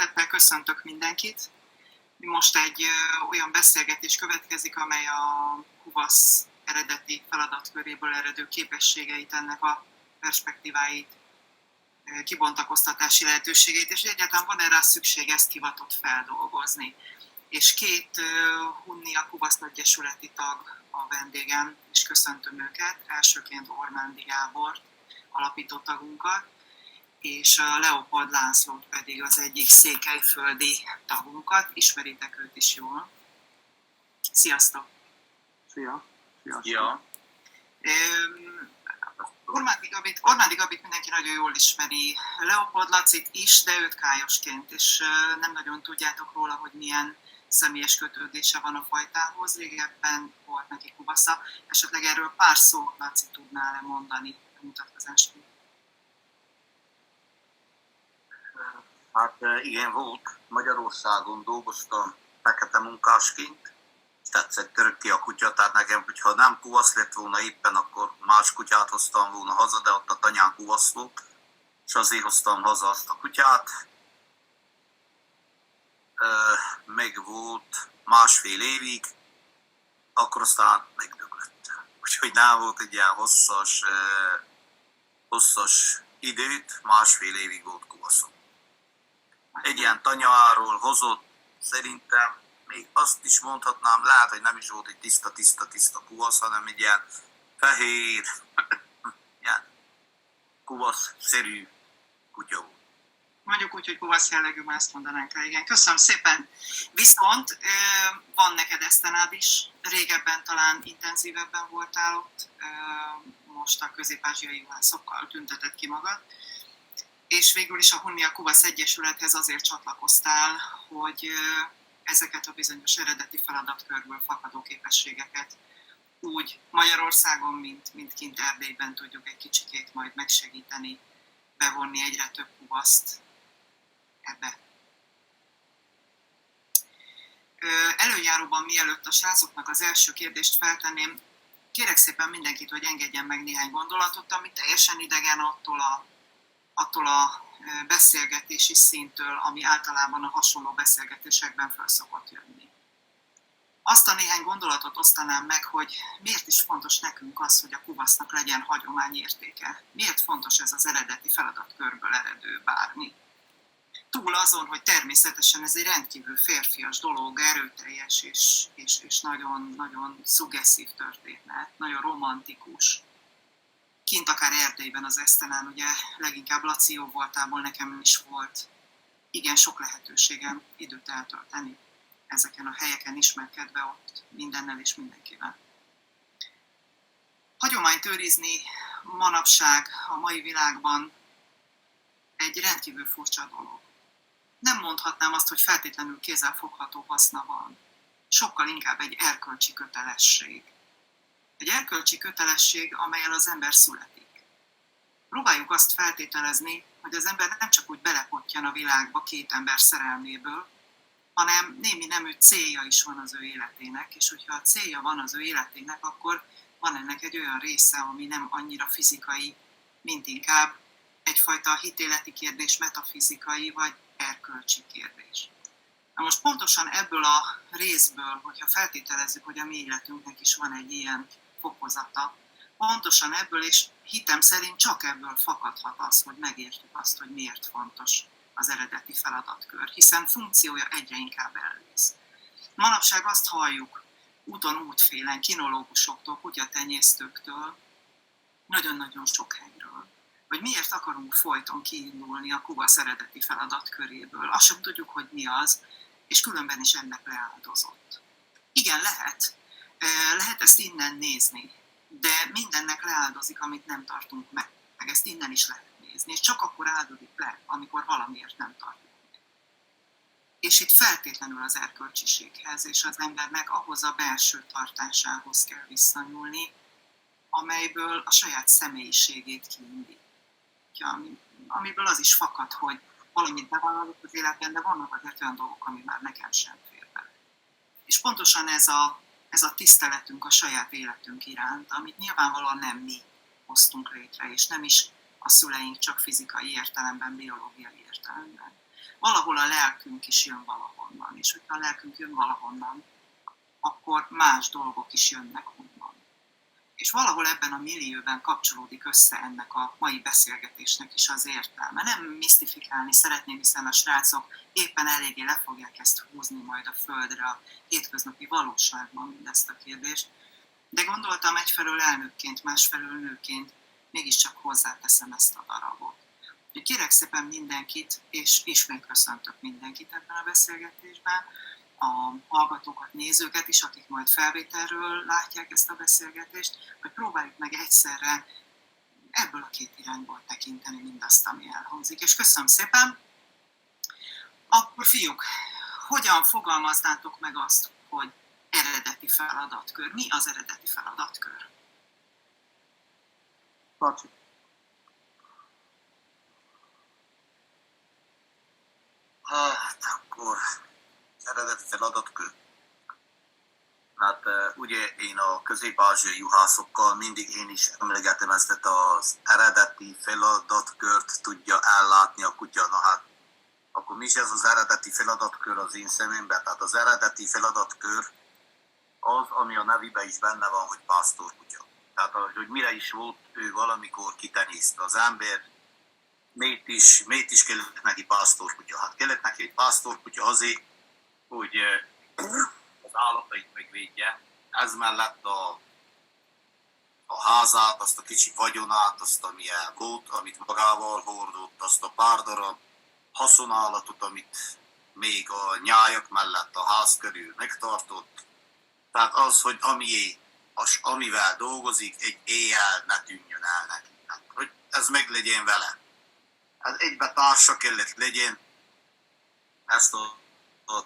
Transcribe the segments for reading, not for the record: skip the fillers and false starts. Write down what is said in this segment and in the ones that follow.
Szeretettel köszöntök mindenkit. Most egy olyan beszélgetés következik, amely a Kuvasz eredeti feladatköréből eredő képességeit, ennek a perspektíváit, kibontakoztatási lehetőségeit, és egyáltalán van erre szükség, ezt hivatott feldolgozni. És két Hunnia Kuvasz egyesületi tag a vendégem, és köszöntöm őket. Elsőként Ormándi Gábort, alapító tagunkat, és a Leopold Lászlót pedig az egyik székelyföldi tagunkat. Ismeritek őt is jól. Sziasztok! Szia! Ja. Ormándi Gabit mindenki nagyon jól ismeri, Leopold Lacit is, de őt kályosként, és nem nagyon tudjátok róla, hogy milyen személyes kötődése van a fajtához. Régebben volt neki kuvasza. Esetleg erről pár szót, Laci, tudnál-e mondani a mutatkozásban? Hát igen, volt. Magyarországon dolgoztam fekete munkásként. Tetszett örökké a kutya, tehát nekem, hogyha nem kuvasz lett volna éppen, akkor más kutyát hoztam volna haza, de ott a tanyán kuvasz volt, és azért hoztam haza azt a kutyát. Meg volt másfél évig, akkor aztán megdöglött. Úgyhogy nem volt egy ilyen hosszas időt, másfél évig volt kuvaszom. Egy ilyen tanyáról hozott, szerintem még azt is mondhatnám, lehet, hogy nem is volt egy tiszta kuvasz, hanem egy ilyen fehér, ilyen kuvasz-szerű kutya volt. Mondjuk úgy, hogy kuvasz jellegű, már ezt mondanánk rá, igen. Köszönöm szépen. Viszont van neked esztenád is, régebben talán intenzívebben voltál ott, most a közép-ázsiai juhászokkal tüntetett ki magad, és végül is a Hunnia Kuvasz Egyesülethez azért csatlakoztál, hogy ezeket a bizonyos eredeti feladatkörből fakadó képességeket úgy Magyarországon, mint kint Erdélyben tudjuk egy kicsikét majd megsegíteni, bevonni egyre több kuvaszt ebbe. Előjáróban, mielőtt a srácoknak az első kérdést feltenném, kérek szépen mindenkit, hogy engedjen meg néhány gondolatot, ami teljesen idegen attól a beszélgetési szintől, ami általában a hasonló beszélgetésekben föl szokott jönni. Azt a néhány gondolatot osztanám meg, hogy miért is fontos nekünk az, hogy a kuvasznak legyen hagyományértéke. Miért fontos ez az eredeti feladatkörből eredő bármi. Túl azon, hogy természetesen ez egy rendkívül férfias dolog, erőteljes és nagyon, nagyon szuggeszív történet, nagyon romantikus. Kint akár Erdélyben az Esztenán, ugye leginkább Laci jó voltából nekem is volt igen sok lehetőségem időt eltölteni ezeken a helyeken, ismerkedve ott mindennel és mindenkivel. Hagyományt őrizni manapság a mai világban egy rendkívül furcsa dolog. Nem mondhatnám azt, hogy feltétlenül kézzelfogható haszna van. Sokkal inkább egy erkölcsi kötelesség. Egy erkölcsi kötelesség, amellyel az ember születik. Próbáljuk azt feltételezni, hogy az ember nem csak úgy belepottyan a világba két ember szerelméből, hanem némi nemű célja is van az ő életének, és hogyha a célja van az ő életének, akkor van ennek egy olyan része, ami nem annyira fizikai, mint inkább egyfajta hitéleti kérdés, metafizikai vagy erkölcsi kérdés. Na most pontosan ebből a részből, hogyha feltételezzük, hogy a mi életünknek is van egy ilyen fokozata, pontosan ebből, és hitem szerint csak ebből fakadhat az, hogy megértjük azt, hogy miért fontos az eredeti feladatkör, hiszen funkciója egyre inkább elvész. Manapság azt halljuk úton útfélen, kinológusoktól, kutyatenyésztőktől, nagyon-nagyon sok helyről, hogy miért akarunk folyton kiindulni a kuvasz eredeti feladatköréből. Azt sem tudjuk, hogy mi az, és különben is ennek leáldozott. Igen, lehet ezt innen nézni, de mindennek leáldozik, amit nem tartunk meg. Ezt innen is lehet nézni, és csak akkor áldozik le, amikor valamiért nem tartunk meg. És itt feltétlenül az erkölcsiséghez és az embernek ahhoz a belső tartásához kell visszanyúlni, amelyből a saját személyiségét kiindítja. Amiből az is fakad, hogy valamit bevállalok az életben, de vannak azért olyan dolgok, ami már nekem sem fér bele. És pontosan ez a tiszteletünk a saját életünk iránt, amit nyilvánvalóan nem mi hoztunk létre, és nem is a szüleink csak fizikai értelemben, biológiai értelemben, valahol a lelkünk is jön valahonnan, és hogyha a lelkünk jön valahonnan, akkor más dolgok is jönnek onnan. És valahol ebben a millióben kapcsolódik össze ennek a mai beszélgetésnek is az értelme. Nem misztifikálni szeretném, hiszen a srácok éppen eléggé le fogják ezt húzni majd a földre, a hétköznapi valóságban mindezt a kérdést. De gondoltam egyfelől elnökként, másfelől nőként, mégiscsak hozzáteszem ezt a darabot. Kérek szépen mindenkit, és ismét köszöntök mindenkit ebben a beszélgetésben, a hallgatókat, nézőket is, akik majd felvételről látják ezt a beszélgetést, hogy próbáljuk meg egyszerre ebből a két irányból tekinteni mindazt, ami elhangzik. És köszönöm szépen! Akkor fiúk, hogyan fogalmaznátok meg azt, hogy eredeti feladatkör? Mi az eredeti feladatkör? Laci. Hát akkor eredeti feladatkör. Hát ugye én a közép-ázsiai juhászokkal mindig én is emlegetem ezt az eredeti feladatkört tudja ellátni a kutya. Na hát, akkor mi is ez az eredeti feladatkör az én szememben? Tehát az eredeti feladatkör az, ami a nevében is benne van, hogy pásztorkutya. Tehát, hogy mire is volt ő valamikor kitenyészte az ember, miért is kellett neki pásztorkutya? Hát kellett neki egy pásztorkutya azért, hogy az állatait megvédje. Ez mellett a házát, azt a kicsi vagyonát, azt amilyen volt, amit magával hordott, azt a pár darab haszonállatot, amit még a nyájak mellett a ház körül megtartott. Tehát az, hogy amivel dolgozik, egy éjjel ne tűnjön el neki. Hát, hogy ez meg legyen vele. Ez egybe társa kellett legyen. Ezt a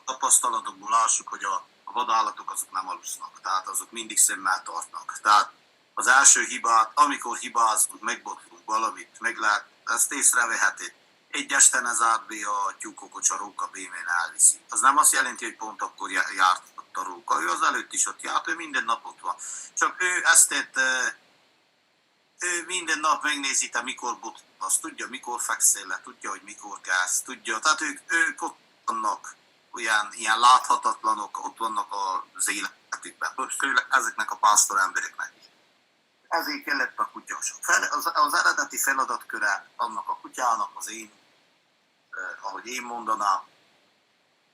tapasztalatokból lássuk, hogy a vadállatok azok nem alusznak. Tehát azok mindig szemmel tartnak. Tehát az első hibát, amikor hibázunk, megbotlunk valamit, meg lehet, ezt észreveheti. Egy este ne zárt be a tyúkokot, a róka bémén elviszi. Az nem azt jelenti, hogy pont akkor járt ott a róka. Ő az előtt is ott járt, ő minden nap ott van. Csak ő ő minden nap megnézi, te mikor botlasz, tudja, mikor fekszel le, tudja, hogy mikor kezd, tudja. Tehát ők ott vannak, ilyen láthatatlanok, ott vannak az életükben. Főleg ezeknek a pásztor embereknek is. Ezért kellett a kutya. Az eredeti feladatköre annak a kutyának, az én, ahogy én mondanám,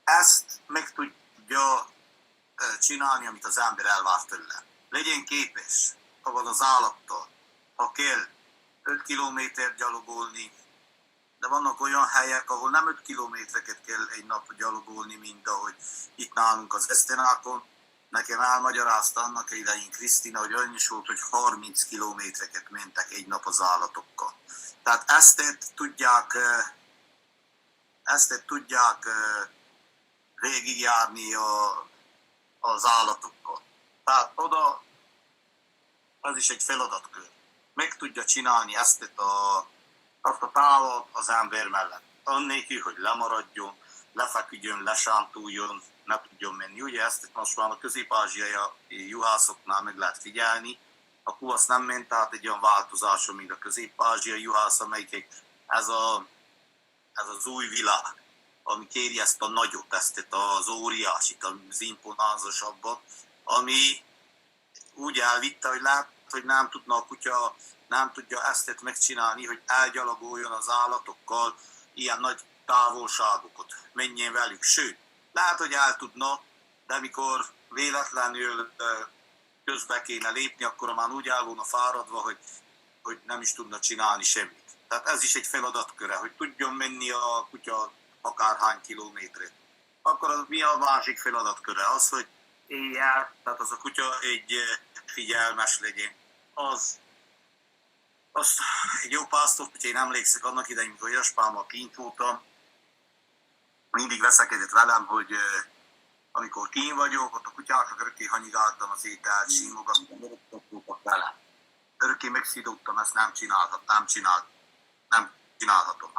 ezt meg tudja csinálni, amit az ember elvár tőle. Legyen képes, avval az állattal, ha kell 5 kilométert gyalogolni, de vannak olyan helyek, ahol nem 5 kilométereket kell egy nap gyalogolni, mint ahogy itt nálunk az Esztenákon. Nekem elmagyarázta annak idején Krisztina, hogy olyan is volt, hogy 30 kilométereket mentek egy nap az állatokkal. Tehát ezt tudják végigjárni az állatokkal. Tehát oda, az is egy feladatkör. Meg tudja csinálni azt a távot az ember mellett. Annélkül, hogy lemaradjon, lefeküdjön, lesántuljon, ne tudjon menni. Ugye ezt most már a közép-ázsiai juhászoknál meg lehet figyelni. A kuvasz nem ment, tehát egy olyan változáson, mint a közép-ázsiai juhász, amelyik ez az új világ, ami kéri ezt a nagyot, ezt az óriásit, az imponánzosabbat, ami úgy elvitte, hogy lát, hogy nem tudna a kutya, nem tudja ezt megcsinálni, hogy elgyalogoljon az állatokkal ilyen nagy távolságokat, menjen velük. Sőt, lehet, hogy el tudna, de mikor véletlenül közbe kéne lépni, akkor már úgy el volna fáradva, hogy nem is tudna csinálni semmit. Tehát ez is egy feladatköre, hogy tudjon menni a kutya akárhány kilométeret. Akkor az mi a másik feladatköre? Az, hogy éjjel, tehát az a kutya egy figyelmes legyen. Az egy jó pásztor, hogy én emlékszek annak idején, amikor Jaspámmal kint voltam, mindig veszekedett velem, hogy amikor kín vagyok, ott a kutyáknak örökké hanyigáltam az ételt, simogattam, örökké vele. Örökké megszidottam, ezt nem csinálhatom.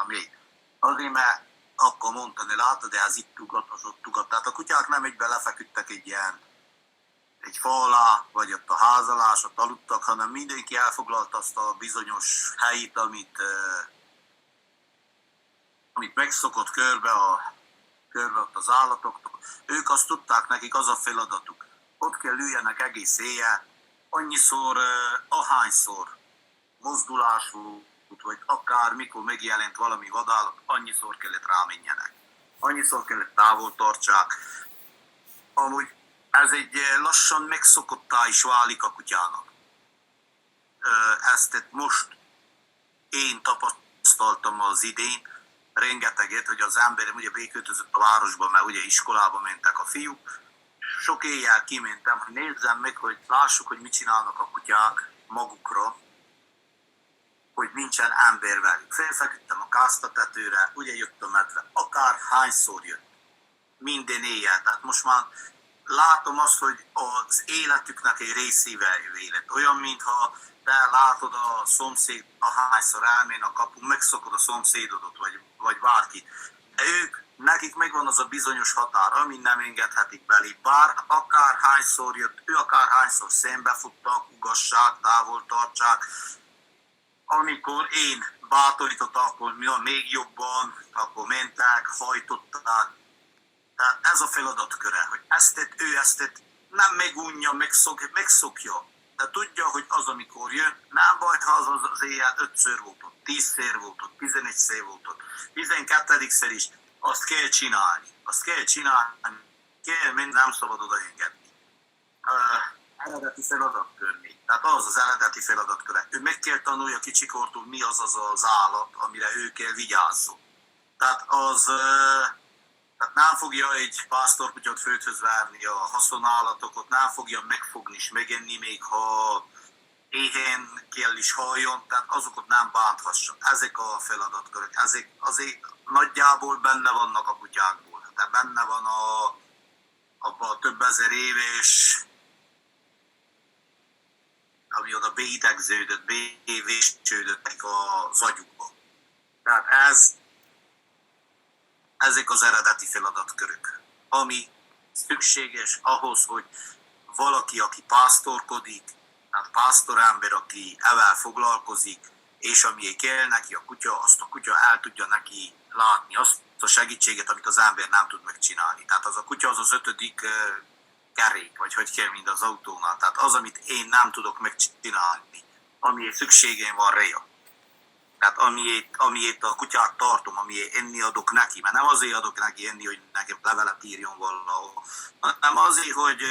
Még. Azért, mert akkor mondtani, látod, de ez itt ugat, az ott ugat. Tehát a kutyák nem egyben lefeküdtek egy fa alá, vagy ott a ház alá, ott aludtak, hanem mindenki elfoglalta azt a bizonyos helyét, amit megszokott körbe ott az állatoktól, ők azt tudták, nekik az a feladatuk. Ott kell üljenek egész éjjel, annyiszor, ahányszor mozdulás volt, vagy akár mikor megjelent valami vadállat, annyiszor kellett rámenjenek. Annyiszor kellett távol tartsák. Amúgy ez egy lassan megszokottá is válik a kutyának. Ezt most én tapasztaltam az idén, rengeteget, hogy az ember ugye beköltözött a városba, mert ugye iskolába mentek a fiúk. Sok éjjel kimentem, hogy nézzem meg, hogy lássuk, hogy mit csinálnak a kutyák magukra, hogy nincsen ember velük. Felfeküdtem a káztatetőre, ugye jött a medve, akár hányszor jött. Minden éjjel. Tehát most már látom azt, hogy az életüknek egy részével élet. Olyan, mintha te látod a szomszéd, ahányszor elmén a kapun, megszokod a szomszédodot, vagy bárkit. Nekik megvan az a bizonyos határ, ami nem engedhetik belé. Bár akár hányszor jött, ő akár hányszor szembefuttak, ugassák, távol tartsák. Amikor én bátorítottam, akkor még jobban, akkor mentek, hajtották. Tehát ez a feladatköre, hogy ő ezt nem megunja, megszokja. De tudja, hogy az, amikor jön, nem baj, ha az éjjel 5-ször volt ott, 10-szer volt ott, 11-szer volt ott, 12-szer is, azt kell csinálni. Nem szabad odaengedni. Eredeti feladatkör még. Tehát az eredeti feladatköre. Ő meg kell tanulja kicsikortól, mi az az állat, amire ő kell vigyázzon. Tehát nem fogja egy pásztorkutyát földhöz várni a haszonállatokat, nem fogja megfogni és megenni, még ha éhen kell is halljon, tehát azokat nem bánthassa. Ezek a feladatkörök, ezek azért nagyjából benne vannak a kutyákból. Tehát benne van abban a több ezer éves, ami oda beidegződött, bevésődött az agyukba. Tehát ezek az eredeti feladatkörök, ami szükséges ahhoz, hogy valaki, aki pásztorkodik, tehát pásztorember, aki evel foglalkozik, és ami kell neki a kutya, azt a kutya el tudja neki látni, azt a segítséget, amit az ember nem tud megcsinálni. Tehát az a kutya az 5. kerék, vagy hogy kell, mint az autónál. Tehát az, amit én nem tudok megcsinálni, amiért szükségem van reja. Tehát amiért a kutyát tartom, amiért enni adok neki, mert nem azért adok neki enni, hogy nekem levelet írjon valahol, hanem azért, hogy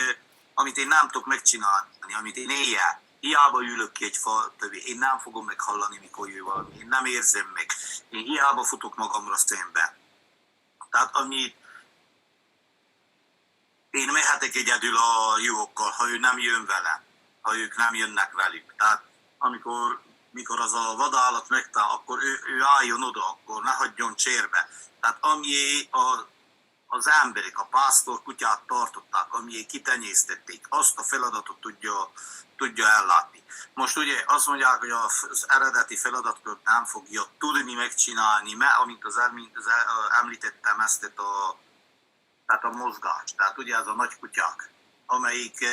amit én nem tudok megcsinálni, amit én éjjel, hiába ülök ki egy fal tövé, én nem fogom meghallani, mikor jön valami, én nem érzem meg, én hiába futok magamra szembe. Tehát amit én mehetek egyedül a juhokkal, ha ő nem jön velem, ha ők nem jönnek velük. Tehát mikor az a vadállat megtáll, akkor ő álljon oda, akkor ne hagyjon csérbe. Tehát ami az emberek, a pásztor kutyát tartották, ami kitenyésztették, azt a feladatot tudja ellátni. Most ugye azt mondják, hogy az eredeti feladatkört nem fogja tudni megcsinálni, mert amint említettem ezt tehát a mozgást, tehát ugye ez a nagy kutyák, amelyik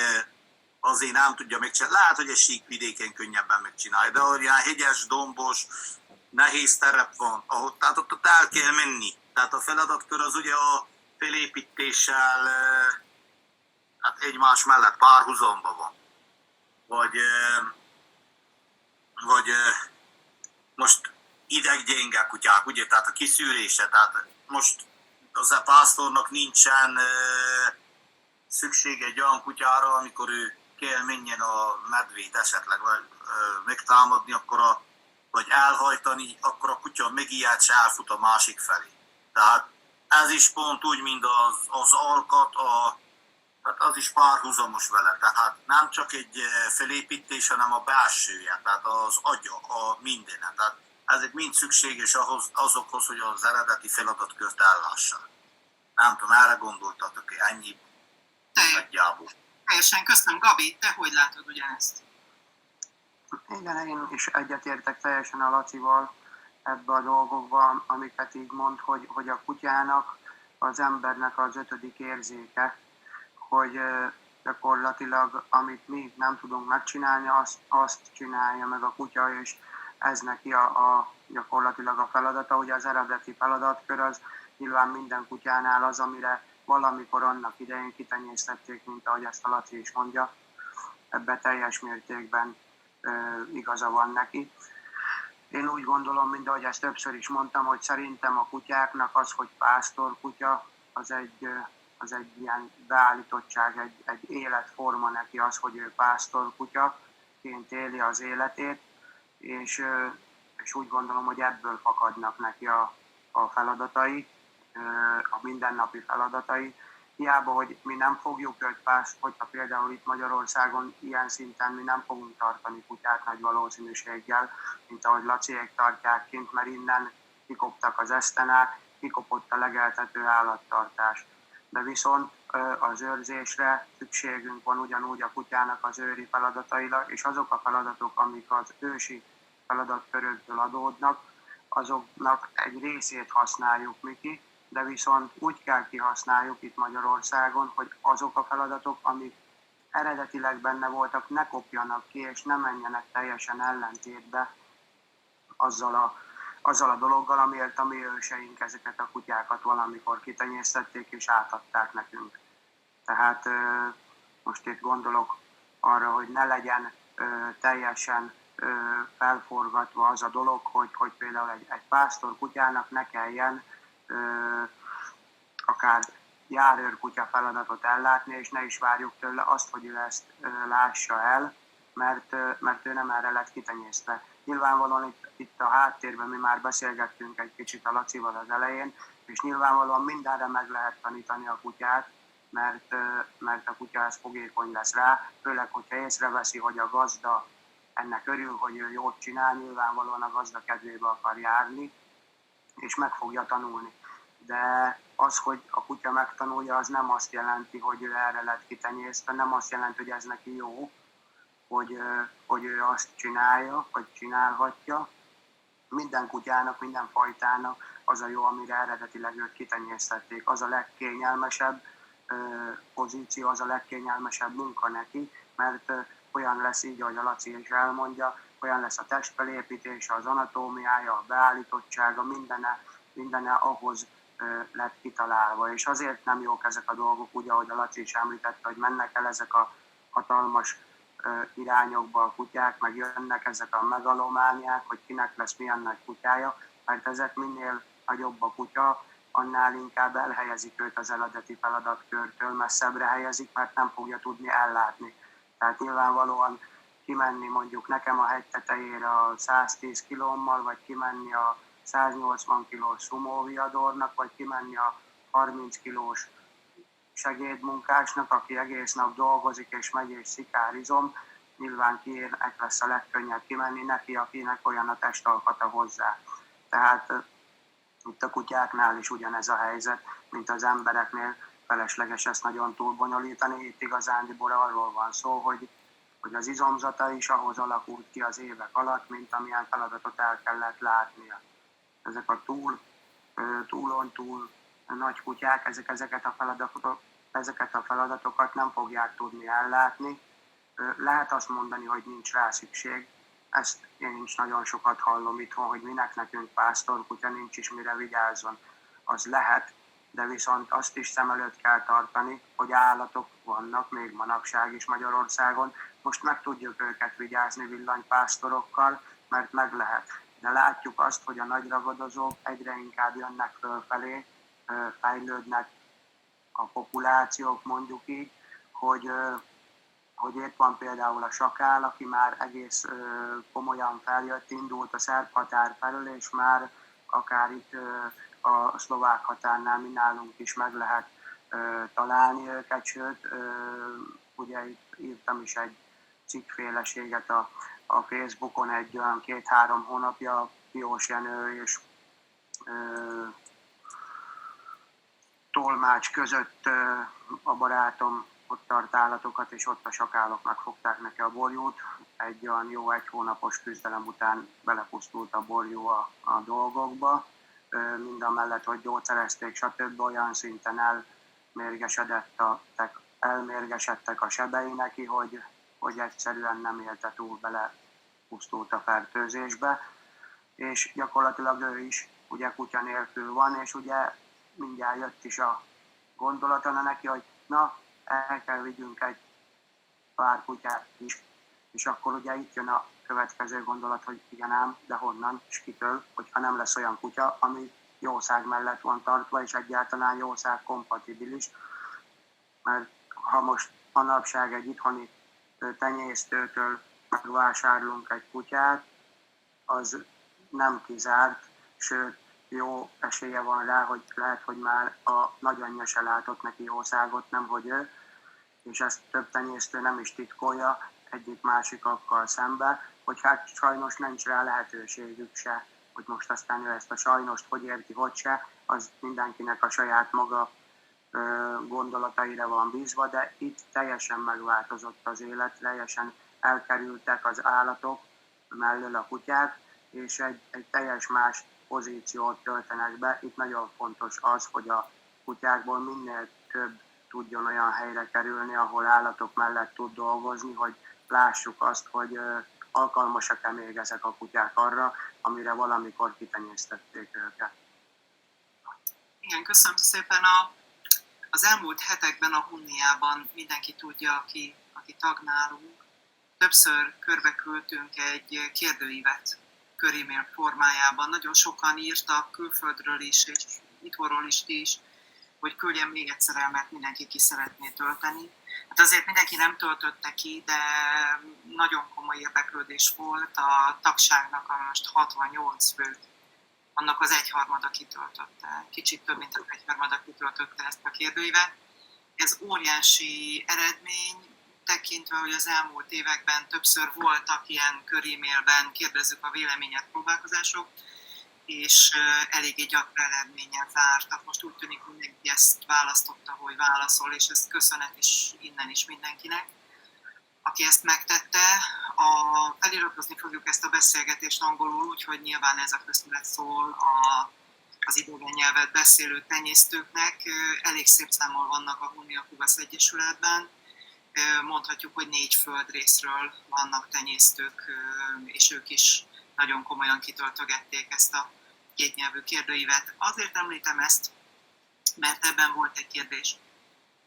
azért nem tudja megcsinálni. Lehet, hogy egy síkvidéken könnyebben megcsinálja, de olyan hegyes, dombos, nehéz terep van, tehát ott el kell menni. Tehát a feladatkör az ugye a felépítéssel hát egymás mellett párhuzamba van. Vagy most ideggyenge kutyák, ugye, tehát a kiszűrése, tehát most az a pásztornak nincsen szüksége egy olyan kutyára, amikor ő kell menjen a medvét esetleg, vagy megtámadni, vagy elhajtani, akkor a kutya megijed se elfut a másik felé. Tehát ez is pont úgy, mint az alkat, tehát az is párhuzamos vele. Tehát nem csak egy felépítés, hanem a belsője, tehát az agya, a mindene. Tehát ezek mind szükséges azokhoz, hogy az eredeti feladatkört ellássák. Nem tudom, erre gondoltatok, ennyi nagyjából. Teljesen köszönöm. Gabi, te hogy látod ugyanezt? Igen, én is egyetértek teljesen a Lacival ebbe a dolgokban, amiket így mond, hogy a kutyának, az embernek az 5. érzéke, hogy gyakorlatilag amit mi nem tudunk megcsinálni, azt csinálja meg a kutya, és ez neki a gyakorlatilag a feladata. Ugye az eredeti feladatkör az nyilván minden kutyánál az, amire valamikor annak idején kitenyésztették, mint ahogy ezt a Laci is mondja, ebben teljes mértékben igaza van neki. Én úgy gondolom, mint ahogy ezt többször is mondtam, hogy szerintem a kutyáknak az, hogy pásztorkutya, az egy ilyen beállítottság, egy életforma neki az, hogy ő pásztorkutyaként éli az életét, és úgy gondolom, hogy ebből fakadnak neki a feladatai, a mindennapi feladatai. Hiába, hogy mi nem fogjuk őt hogyha például itt Magyarországon ilyen szinten mi nem fogunk tartani kutyát nagy valószínűséggel, mint ahogy Laciék tartják kint, mert innen kikoptak az esztenák, kikopott a legeltető állattartás. De viszont az őrzésre szükségünk van ugyanúgy a kutyának az őri feladataira, és azok a feladatok, amik az ősi feladatkörökből adódnak, azoknak egy részét használjuk mi ki, de viszont úgy kell kihasználjuk itt Magyarországon, hogy azok a feladatok, amik eredetileg benne voltak, ne kopjanak ki, és ne menjenek teljesen ellentétbe azzal a dologgal, amiért a mi őseink ezeket a kutyákat valamikor kitenyésztették és átadták nekünk. Tehát most itt gondolok arra, hogy ne legyen teljesen felforgatva az a dolog, hogy például egy pásztor kutyának ne kelljen akár járőrkutya feladatot ellátni, és ne is várjuk tőle azt, hogy ő ezt lássa el, mert ő nem erre lett kitenyésztve. Nyilvánvalóan itt a háttérben mi már beszélgettünk egy kicsit a Lacival az elején, és nyilvánvalóan mindenre meg lehet tanítani a kutyát, mert a kutya ez fogékony lesz rá, főleg, hogyha észreveszi, hogy a gazda ennek örül, hogy ő jót csinál, nyilvánvalóan a gazda kedvébe akar járni, és meg fogja tanulni. De az, hogy a kutya megtanulja, az nem azt jelenti, hogy ő erre lett kitenyésztve, nem azt jelenti, hogy ez neki jó, hogy ő azt csinálja, vagy csinálhatja. Minden kutyának, minden fajtának az a jó, amire eredetileg őt kitenyésztették. Az a legkényelmesebb pozíció, az a legkényelmesebb munka neki, mert olyan lesz így, ahogy a Laci is elmondja, olyan lesz a testfelépítése, az anatómiája, a beállítottsága, mindene ahhoz lett kitalálva. És azért nem jók ezek a dolgok, úgy, ahogy a Laci is említette, hogy mennek el ezek a hatalmas irányokba a kutyák, meg jönnek ezek a megalomániák, hogy kinek lesz milyen nagy kutyája, mert ezek minél nagyobb a kutya, annál inkább elhelyezik őt az eredeti feladatkörtől, messzebbre helyezik, mert nem fogja tudni ellátni. Tehát nyilvánvalóan kimenni mondjuk nekem a hegy tetejére a 110 kilómmal, vagy kimenni a 180 kilós szumóviadornak, vagy kimenni a 30 kilós segédmunkásnak, aki egész nap dolgozik és megy és szikárizom, nyilván kinek lesz a legkönnyebb kimenni, neki, akinek olyan a testalkata hozzá. Tehát itt a kutyáknál is ugyanez a helyzet, mint az embereknél, felesleges ezt nagyon túlbonyolítani. Itt igazándiból arról van szó, hogy az izomzata is ahhoz alakult ki az évek alatt, mint amilyen feladatot el kellett látnia. Ezek a túl nagy kutyák, ezeket a feladatokat nem fogják tudni ellátni. Lehet azt mondani, hogy nincs rá szükség. Ezt én is nagyon sokat hallom itthon, hogy minek nekünk pásztorkutya, nincs is mire vigyázzon. Az lehet, de viszont azt is szem előtt kell tartani, hogy állatok vannak még manapság is Magyarországon. Most meg tudjuk őket vigyázni villanypásztorokkal, mert meg lehet. De látjuk azt, hogy a nagy ragadozók egyre inkább jönnek fölfelé, fejlődnek a populációk, mondjuk így, hogy itt van például a sakál, aki már egész komolyan feljött, indult a szerb határ felől, és már akár itt a szlovák határnál mi nálunk is meg lehet találni őket, sőt, ugye itt írtam is egy cikkféleséget a Facebookon egy olyan 2-3 hónapja, Piós Jenő és Tolmács között a ott tart állatokat, és ott a sakálok megfogták neki a borjút. Egy olyan jó 1 hónapos küzdelem után belepusztult a borjú a dolgokba. Mindamellett, hogy gyógyszerezték, stb. Olyan szinten elmérgesedtek a sebei neki, hogy egyszerűen nem élte túl, belepusztult a fertőzésbe. és gyakorlatilag ő is ugye kutya nélkül van, és ugye mindjárt jött is a gondolata neki, hogy na, el kell vigyünk egy pár kutyát is, és akkor ugye itt jön a következő gondolat, hogy igen ám, de honnan és kitől, hogyha nem lesz olyan kutya, ami jószág mellett van tartva, és egyáltalán jószág kompatibilis, mert ha most manapság egy itthoni tenyésztőtől megvásárlunk egy kutyát, az nem kizárt, sőt jó esélye van rá, hogy lehet, hogy már a nagyanyja se látott neki jószágot, nemhogy ő, és ezt több tenyésztő nem is titkolja egyik másikakkal szembe, hogy hát sajnos nincs rá lehetőségük se, hogy most aztán ő ezt a sajnost hogy érti, hogy se, az mindenkinek a saját maga gondolataira van bízva, de itt teljesen megváltozott az élet, teljesen elkerültek az állatok mellől a kutyák, és egy teljes más pozíciót töltenek be. Itt nagyon fontos az, hogy a kutyákból minél több tudjon olyan helyre kerülni, ahol állatok mellett tud dolgozni, hogy lássuk azt, hogy alkalmasak-e még ezek a kutyák arra, amire valamikor kitenyésztették őket. Igen, köszönöm szépen. Az elmúlt hetekben a Hunniában mindenki tudja, aki tag nálunk, többször körbeküldtünk egy kérdőívet körímél formájában. Nagyon sokan írtak külföldről is, és itthonról is, hogy küldjem még egyszer el, mert mindenki ki szeretné tölteni. Hát azért mindenki nem töltötte ki, de nagyon komoly érdeklődés volt. A tagságnak most 68 fő, annak az egyharmada kitöltötte. Kicsit több, mint az egyharmada kitöltötte ezt a kérdőívet. Ez óriási eredmény, tekintve, hogy az elmúlt években többször voltak ilyen körímélben kérdezzük a véleményet próbálkozások, és eléggé gyakran eredménnyel zártak. Most úgy tűnik, hogy mindenki ezt választotta, hogy válaszol, és ezt köszönet is innen is mindenkinek, aki ezt megtette. Feliratozni fogjuk ezt a beszélgetést angolul, úgyhogy nyilván ez a köszönet szól az idegen nyelvet beszélő tenyésztőknek. Elég szép számmal vannak a Hunnia Kuvasz Egyesületben. Mondhatjuk, hogy 4 földrészről vannak tenyésztők, és ők is nagyon komolyan kitöltögették ezt a kétnyelvű kérdőívet. Azért említem ezt, mert ebben volt egy kérdés,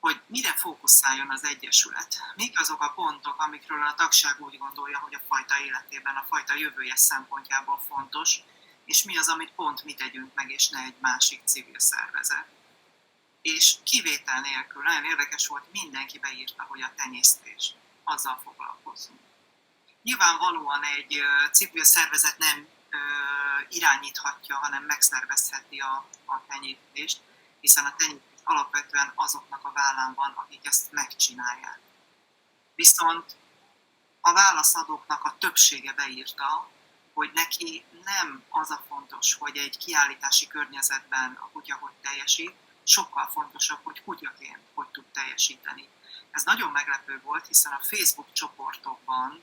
hogy mire fókuszáljon az Egyesület. Mik azok a pontok, amikről a tagság úgy gondolja, hogy a fajta életében, a fajta jövője szempontjából fontos, és mi az, amit pont mi tegyünk meg, és ne egy másik civil szervezet. És kivétel nélkül, nagyon érdekes volt, mindenki beírta, hogy a tenyésztés, azzal foglalkozunk. Nyilvánvalóan egy civil szervezet nem irányíthatja, hanem megszervezheti a tenyésztést, hiszen a tenyésztés alapvetően azoknak a vállán van, akik ezt megcsinálják. Viszont a válaszadóknak a többsége beírta, hogy neki nem az a fontos, hogy egy kiállítási környezetben a kutya hogy teljesít, sokkal fontosabb, hogy kutyaként hogy tud teljesíteni. Ez nagyon meglepő volt, hiszen a Facebook csoportokban,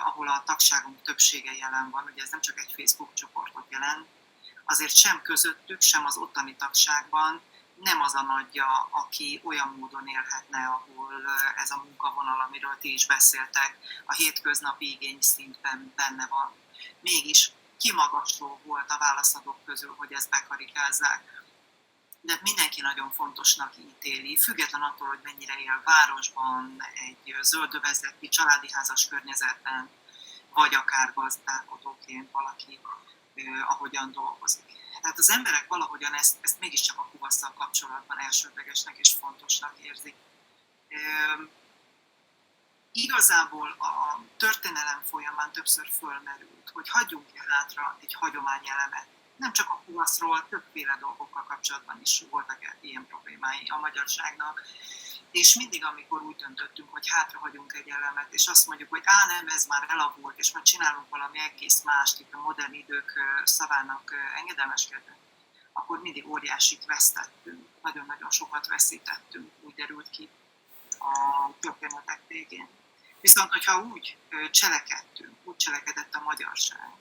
ahol a tagságunk többsége jelen van, ugye ez nem csak egy Facebook csoportot jelent, azért sem közöttük, sem az ottani tagságban nem az a nagyja, aki olyan módon élhetne, ahol ez a munkavonal, amiről ti is beszéltek, a hétköznapi igény szintben benne van. Mégis kimagasló volt a válaszadók közül, hogy ezt bekarikázzák. De mindenki nagyon fontosnak ítéli, független attól, hogy mennyire él városban, egy zöldövezeti, családi házas környezetben, vagy akár gazdálkodóként valaki ahogyan dolgozik. Tehát az emberek valahogyan ezt mégiscsak a kuvasszal kapcsolatban elsődlegesnek és fontosnak érzik. Igazából a történelem folyamán többször fölmerült, hogy hagyjunk hátra egy hagyományelemet. Nem csak a kuvaszról, többféle dolgokkal kapcsolatban is voltak ilyen problémái a magyarságnak. És mindig, amikor úgy döntöttünk, hogy hátrahagyunk egy elemet, és azt mondjuk, hogy nem, ez már elavult, és már csinálunk valami egész mást, itt a modern idők szavának engedelmeskedve, akkor mindig óriásit vesztettünk, nagyon-nagyon sokat veszítettünk, úgy derült ki a történetek végén. Viszont, hogyha úgy cselekedtünk, úgy cselekedett a magyarság,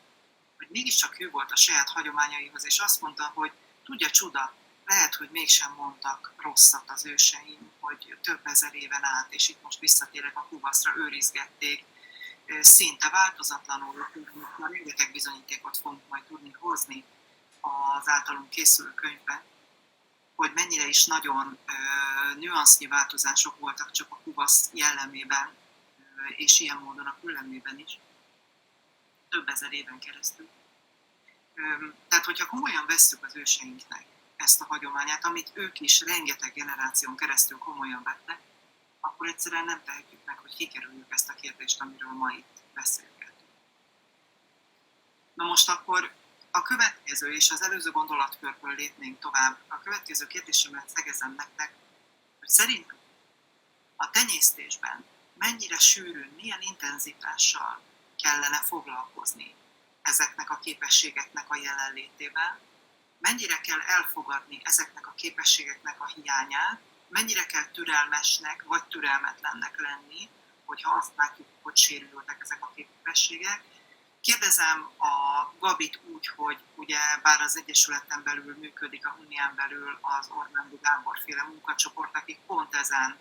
hogy mégiscsak hű volt a saját hagyományaihoz, és azt mondta, hogy tudja csuda, lehet, hogy mégsem mondtak rosszat az őseim, hogy több ezer éven át, és itt most visszatérek a kuvaszra, őrizgették szinte változatlanul már rengeteg bizonyítékot fogunk majd tudni hozni az általunk készülő könyvben, hogy mennyire is nagyon nüansznyi változások voltak csak a kuvasz jellemében, és ilyen módon a küllemében is, több ezer éven keresztül. Tehát, hogyha komolyan vesszük az őseinknek ezt a hagyományát, amit ők is rengeteg generáción keresztül komolyan vettek, akkor egyszerűen nem tehetjük meg, hogy kikerüljük ezt a kérdést, amiről ma itt beszélgetünk. Na most akkor a következő, és az előző gondolatkörből lépnénk tovább, a következő kérdésemet szegezem nektek, hogy szerint a tenyésztésben mennyire sűrűn, milyen intenzitással kellene foglalkozni ezeknek a képességeknek a jelenlétével, mennyire kell elfogadni ezeknek a képességeknek a hiányát, mennyire kell türelmesnek vagy türelmetlennek lenni, hogyha azt látjuk, hogy sérültek ezek a képességek. Kérdezem a Gabit úgy, hogy ugye bár az Egyesületen belül működik, a Unián belül az Ormándi Gábor féle munkacsoport, akik pont ezen,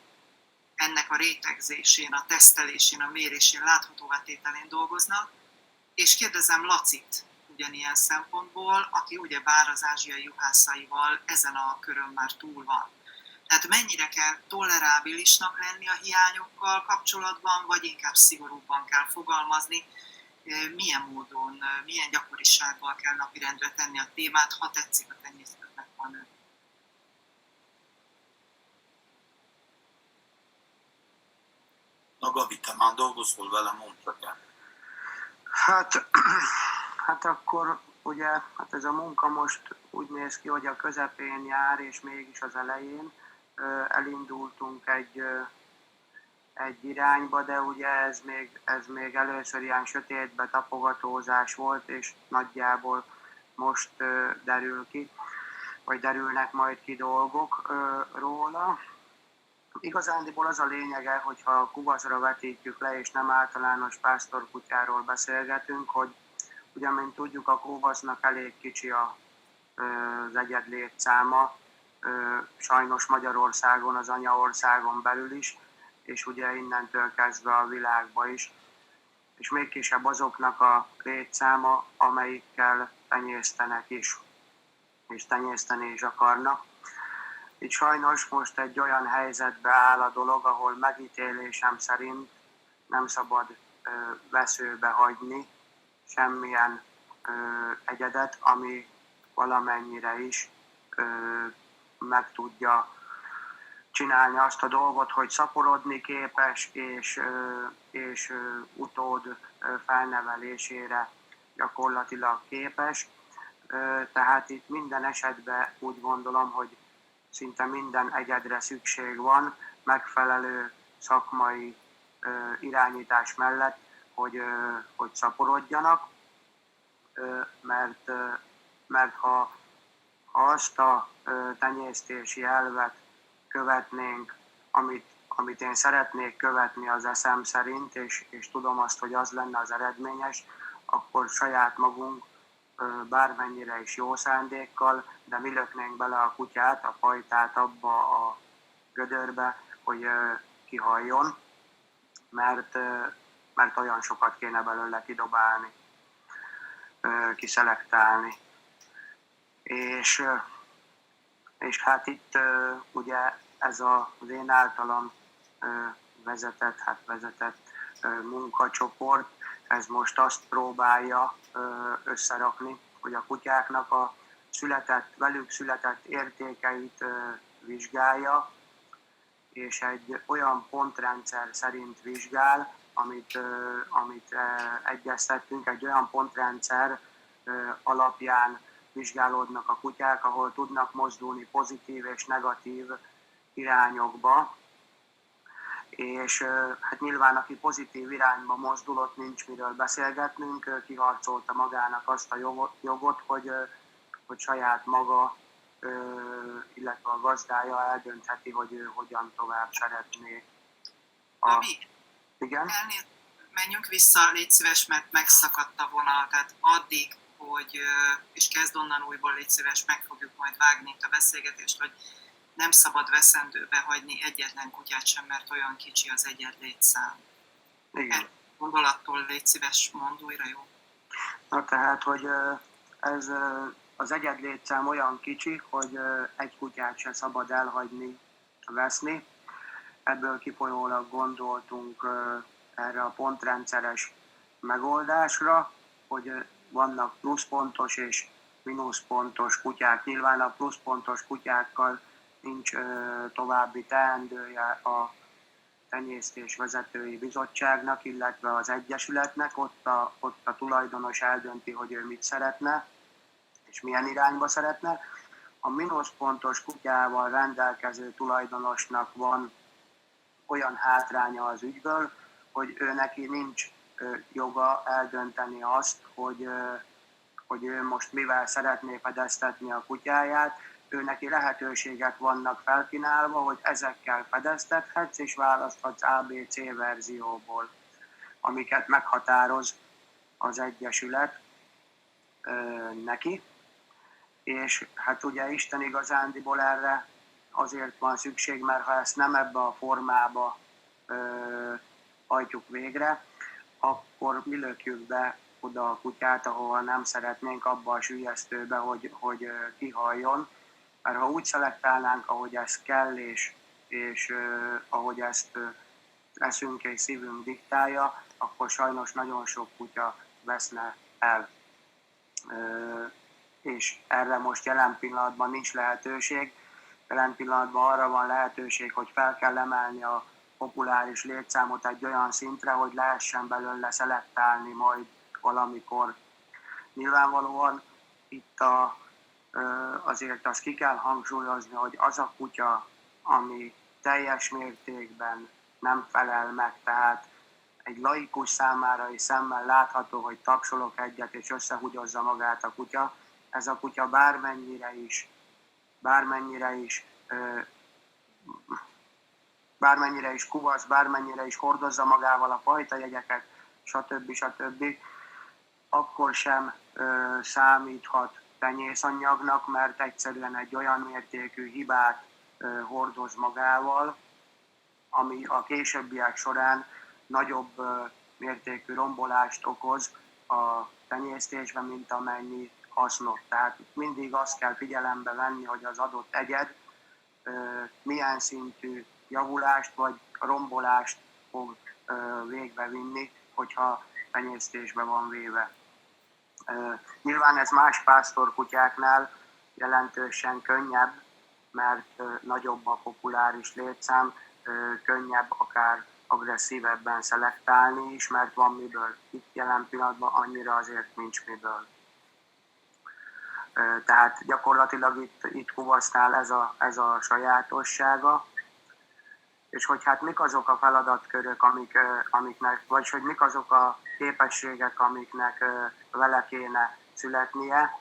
ennek a rétegzésén, a tesztelésén, a mérésén, láthatóvá tételén dolgoznak, és kérdezem Lacit ugyanilyen szempontból, aki ugyebár az ázsiai juhászaival ezen a körön már túl van. Tehát mennyire kell tolerábilisnak lenni a hiányokkal kapcsolatban, vagy inkább szigorúbban kell fogalmazni, milyen módon, milyen gyakorisággal kell napirendre tenni a témát, ha tetszik a tenyésztőknek van ő. Na Gabi, te már dolgozol vele, mondd csak el. Hát akkor ugye hát ez a munka most úgy néz ki, hogy a közepén jár, és mégis az elején elindultunk egy irányba, de ugye ez még először ilyen sötétbe tapogatózás volt, és nagyjából most derül ki, vagy derülnek majd ki dolgok róla. Igazándiból az a lényege, hogyha a kuvaszra vetítjük le, és nem általános pásztorkutyáról beszélgetünk, hogy ugye, mint tudjuk, a kuvasznak elég kicsi az egyed létszáma, sajnos Magyarországon, az anyaországon belül is, és ugye innentől kezdve a világba is, és még kisebb azoknak a létszáma, amelyikkel tenyésztenek is, és tenyészteni is akarnak. Itt sajnos most egy olyan helyzetbe áll a dolog, ahol megítélésem szerint nem szabad veszőbe hagyni semmilyen egyedet, ami valamennyire is meg tudja csinálni azt a dolgot, hogy szaporodni képes, és utód felnevelésére gyakorlatilag képes. Tehát itt minden esetben úgy gondolom, hogy szinte minden egyedre szükség van, megfelelő szakmai irányítás mellett, hogy szaporodjanak, mert ha azt a tenyésztési elvet követnénk, amit én szeretnék követni az eszem szerint, és tudom azt, hogy az lenne az eredményes, akkor saját magunk bármennyire is jó szándékkal, de mi löknénk bele a kutyát, a pajtát abba a gödörbe, hogy kihalljon, mert olyan sokat kéne belőle kidobálni, kiszelektálni. És hát itt ugye ez az én általam vezetett munkacsoport, ez most azt próbálja összerakni, hogy a kutyáknak a velük született értékeit vizsgálja, és egy olyan pontrendszer szerint vizsgál, amit egyeztettünk, egy olyan pontrendszer alapján vizsgálódnak a kutyák, ahol tudnak mozdulni pozitív és negatív irányokba, és hát nyilván aki pozitív irányba mozdulott, nincs miről beszélgetnünk, kiharcolta magának azt a jogot, hogy saját maga, illetve a gazdája eldöntheti, hogy ő hogyan tovább szeretné. Igen? Menjünk vissza, légy szíves, mert megszakadt a vonal, tehát addig, hogy, és kezd onnan újból, légy szíves, meg fogjuk majd vágni itt a beszélgetést, hogy nem szabad veszendőbe hagyni egyetlen kutyát sem, mert olyan kicsi az egyed létszám. Igen. Gondolattól légy szíves, mondd újra, jó? Na tehát, hogy ez az egyedlétszám olyan kicsi, hogy egy kutyát se szabad elhagyni, veszni. Ebből kifolyólag gondoltunk erre a pontrendszeres megoldásra, hogy vannak pluszpontos és mínuszpontos kutyák. Nyilván a pluszpontos kutyákkal nincs további teendője a tenyésztés vezetői bizottságnak, illetve az egyesületnek. Ott a tulajdonos eldönti, hogy ő mit szeretne, és milyen irányba szeretne. A mínuszpontos kutyával rendelkező tulajdonosnak van olyan hátránya az ügyből, hogy ő neki nincs joga eldönteni azt, hogy ő most mivel szeretné fedeztetni a kutyáját. Ő neki lehetőségek vannak felkínálva, hogy ezekkel fedeztethetsz, és választhatsz ABC verzióból, amiket meghatároz az egyesület neki. És hát ugye Isten igazándiból erre azért van szükség, mert ha ezt nem ebbe a formába hajtjuk végre, akkor mi lökjük be oda a kutyát, ahova nem szeretnénk, abba a süllyesztőbe, hogy kihalljon. Mert ha úgy szelektálnánk, ahogy ez kell, és ahogy ezt eszünk és szívünk diktálja, akkor sajnos nagyon sok kutya veszne el. És erre most jelen pillanatban nincs lehetőség. Jelen pillanatban arra van lehetőség, hogy fel kell emelni a populáris létszámot egy olyan szintre, hogy lehessen belőle szelektálni majd valamikor. Nyilvánvalóan itt azért azt ki kell hangsúlyozni, hogy az a kutya, ami teljes mértékben nem felel meg, tehát egy laikus számára is szemmel látható, hogy tapsolok egyet és összehugyozza magát a kutya, ez a kutya bármennyire is kuvasz, bármennyire is hordozza magával a fajtajegyeket, stb. Akkor sem számíthat tenyészanyagnak, mert egyszerűen egy olyan mértékű hibát hordoz magával, ami a későbbiek során nagyobb mértékű rombolást okoz a tenyésztésben, mint amennyi hasznot. Tehát mindig azt kell figyelembe venni, hogy az adott egyed milyen szintű javulást vagy rombolást fog végbevinni, hogyha tenyésztésbe van véve. Nyilván ez más pásztorkutyáknál jelentősen könnyebb, mert nagyobb a populáris létszám, könnyebb akár agresszívebben szelektálni is, mert van miből. Itt jelen pillanatban annyira azért nincs miből. Tehát gyakorlatilag itt kuvasznál ez a sajátossága, és hogy hát mik azok a feladatkörök, amiknek, vagy hogy mik azok a képességek, amiknek vele kéne születnie.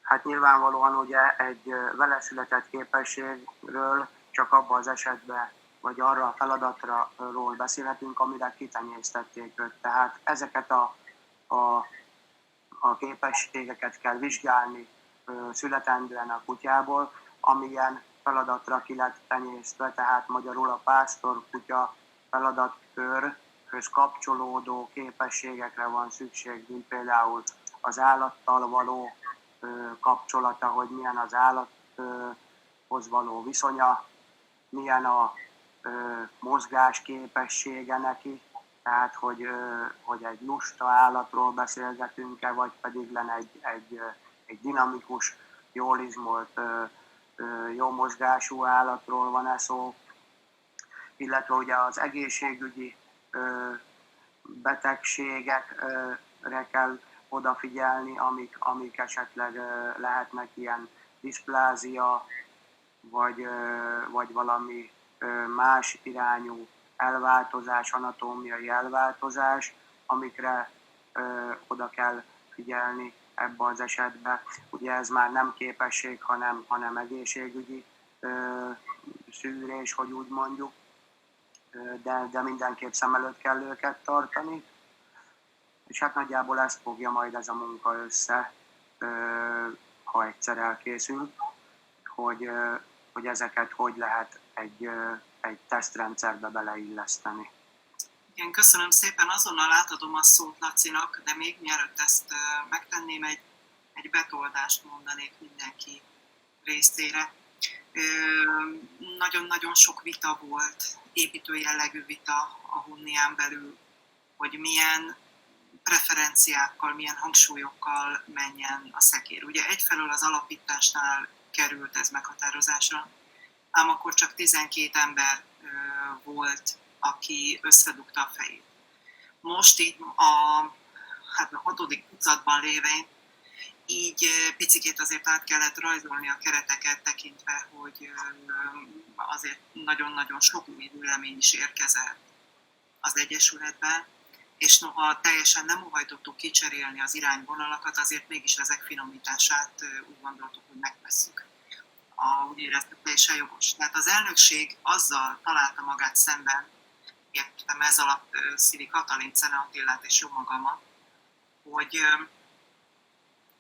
Hát nyilvánvalóan ugye egy vele született képességről csak abban az esetben, vagy arra a feladatról beszélhetünk, amire kitenyésztették őt. Tehát ezeket a képességeket kell vizsgálni születendően a kutyából, amilyen feladatra ki lett tenyésztve, tehát magyarul a pásztorkutya feladatkörhöz kapcsolódó képességekre van szükség, mint például az állattal való kapcsolata, hogy milyen az állathoz való viszonya, milyen a mozgás képessége neki, tehát hogy egy lusta állatról beszélgetünk-e, vagy pedig lenne egy dinamikus, jól izmolt, jó mozgású állatról van-e szó, illetve ugye az egészségügyi betegségekre kell odafigyelni, amik esetleg lehetnek ilyen diszplázia, vagy valami más irányú elváltozás, anatómiai elváltozás, amikre oda kell figyelni ebben az esetben. Ugye ez már nem képesség, hanem egészségügyi szűrés, hogy úgy mondjuk, de mindenképp szem előtt kell őket tartani. És hát nagyjából ezt fogja majd ez a munka össze, ha egyszer elkészül, hogy ezeket hogy lehet egy tesztrendszerbe beleilleszteni. Igen, köszönöm szépen. Azonnal átadom a szót Lacinak, de még mielőtt ezt megtenném, egy betoldást mondanék mindenki részére. Nagyon-nagyon sok vita volt, építő jellegű vita a Hunnián belül, hogy milyen preferenciákkal, milyen hangsúlyokkal menjen a szekér. Ugye egyfelől az alapításnál került ez meghatározásra, ám akkor csak 12 ember volt, aki összedugta a fejét. Most így a 6. tucatban lévén így picikét azért át kellett rajzolni a kereteket tekintve, hogy azért nagyon-nagyon sok új vélemény is érkezett az Egyesületben, és noha teljesen nem óhajtottuk kicserélni az irányvonalakat, azért mégis ezek finomítását úgy gondoltuk, hogy megvesszük. Úgy éreztük, teljesen jogos. Tehát az elnökség azzal találta magát szemben, értem ez alatt Szili Katalin, Czene Attilát és jó magamat, hogy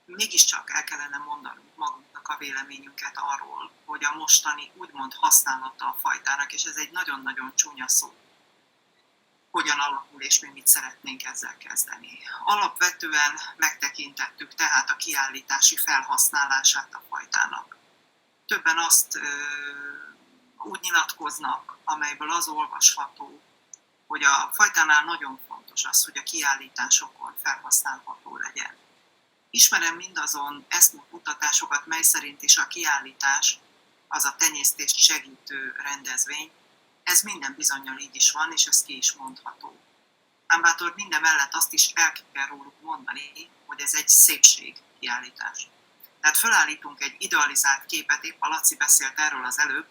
mégiscsak el kellene mondanunk magunknak a véleményünket arról, hogy a mostani úgymond használata a fajtának, és ez egy nagyon-nagyon csúnya szó, hogyan alakul és mi mit szeretnénk ezzel kezdeni. Alapvetően megtekintettük tehát a kiállítási felhasználását a fajtának. Többen azt úgy nyilatkoznak, amelyből az olvasható, hogy a fajtánál nagyon fontos az, hogy a kiállításokon felhasználható legyen. Ismerem mindazon eszmekutatásokat, mely szerint is a kiállítás az a tenyésztést segítő rendezvény. Ez minden bizonnyal így is van, és ez ki is mondható. Ám bátor minden mellett azt is el kell róluk mondani, hogy ez egy szépségkiállítás. Tehát fölállítunk egy idealizált képet, épp a Laci beszélt erről az előbb,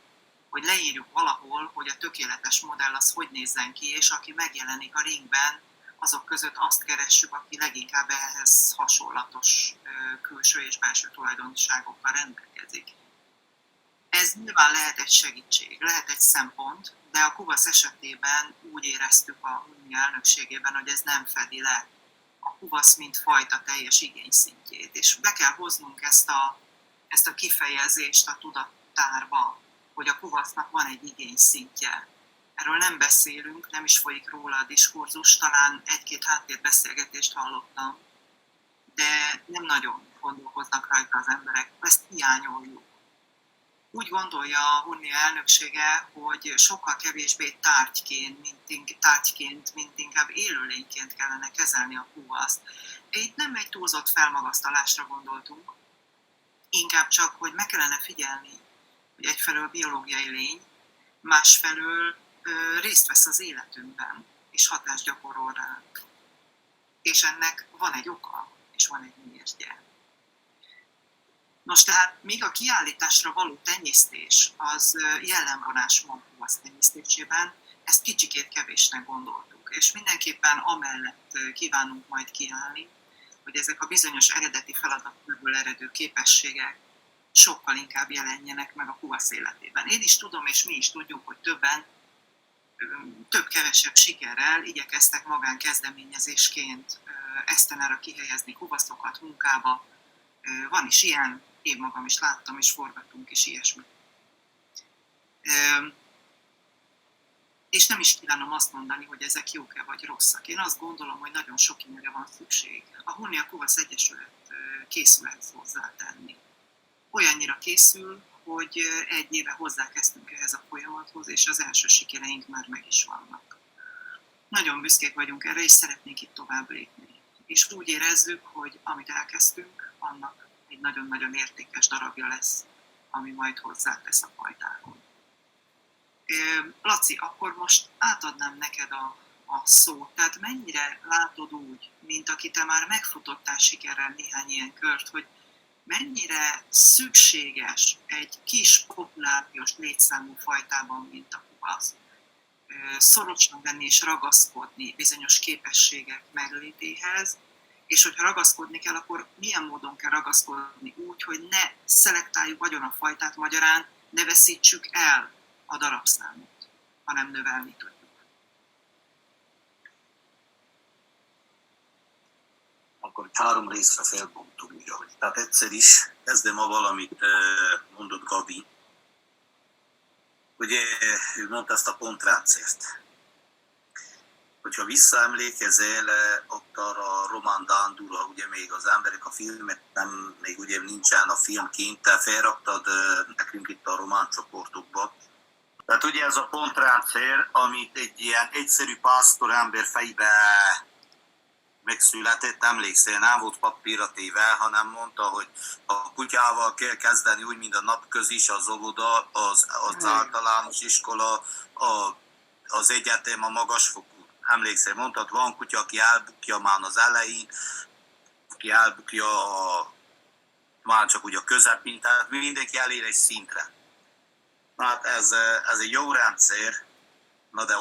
hogy leírjuk valahol, hogy a tökéletes modell az hogy nézzen ki, és aki megjelenik a ringben, azok között azt keressük, aki leginkább ehhez hasonlatos külső és belső tulajdonságokkal rendelkezik. Ez nyilván lehet egy segítség, lehet egy szempont, de a Kuvasz esetében úgy éreztük a Hunnia elnökségében, hogy ez nem fedi le a Kuvasz mint fajta teljes igényszintjét. És be kell hoznunk ezt a kifejezést a tudattárba, hogy a Kuvasznak van egy igényszintje. Erről nem beszélünk, nem is folyik róla a diskurzus, talán egy-két háttérbeszélgetést hallottam, de nem nagyon gondolkoznak rajta az emberek, ezt hiányoljuk. Úgy gondolja a Hunnia elnöksége, hogy sokkal kevésbé tárgyként, mint inkább élőlényként kellene kezelni a Kuvaszt. Itt nem egy túlzott felmagasztalásra gondoltunk, inkább csak, hogy meg kellene figyelni, hogy egyfelől biológiai lény, másfelől részt vesz az életünkben, és hatást gyakorol ránk. És ennek van egy oka, és van egy miértje. Nos, tehát még a kiállításra való tenyésztés az jellemvonásmód Kuvasz tenyésztésében, ezt kicsikét kevésnek gondoltuk. És mindenképpen amellett kívánunk majd kiállni, hogy ezek a bizonyos eredeti feladatokból eredő képességek sokkal inkább jelenjenek meg a Kuvasz életében. Én is tudom, és mi is tudjuk, hogy többen több-kevesebb sikerrel igyekeztek magánkezdeményezésként esztenára kihelyezni kuvaszokat munkába. Van is ilyen, én magam is láttam, és forgatunk is ilyesmit. És nem is kívánom azt mondani, hogy ezek jók-e vagy rosszak. Én azt gondolom, hogy nagyon sok ilyenre van szükség. A Hunnia Kuvasz Egyesület készül ezt hozzátenni. Olyannyira készül, hogy egy éve hozzákezdtünk ehhez a folyamathoz, és az első sikereink már meg is vannak. Nagyon büszkék vagyunk erre, és szeretnénk itt tovább lépni. És úgy érezzük, hogy amit elkezdtünk, annak egy nagyon-nagyon értékes darabja lesz, ami majd hozzátesz a fajtához. Laci, akkor most átadnám neked a szót. Tehát mennyire látod úgy, mint aki te már megfutottál sikerrel néhány ilyen kört, hogy mennyire szükséges egy kis populációs létszámú fajtában, mint a kuvasz, szorosan venni és ragaszkodni bizonyos képességek meglétéhez, és hogyha ragaszkodni kell, akkor milyen módon kell ragaszkodni úgy, hogy ne szelektáljuk vagyon a fajtát, magyarán ne veszítsük el a darabszámot, hanem növelni tudjuk. Akkor 3 részre felbontom, ugyan. Tehát egyszer is kezdem a valamit mondott Gabi, hogy ő mondta ezt a pontrendszert. hogyha visszaemlékezel ott arra Roman Dándúra, ugye még az emberek a filmet nem, még ugye nincsen a film kint, te felraktad nekünk itt a román csoportokba. Tehát ugye ez a pontrendszer, amit egy ilyen egyszerű pásztorember fejbe megszületett, emlékszel, nem volt papírra téve, hanem mondta, hogy a kutyával kell kezdeni úgy, mint a napközis, az óvoda, az általános iskola, az egyetem, a magasfokú. Emlékszel, mondtad, van kutya, aki elbukja már az elején, aki elbukja már csak úgy a közepén, tehát mindenki elér egy szintre. Hát ez egy jó rendszer, na de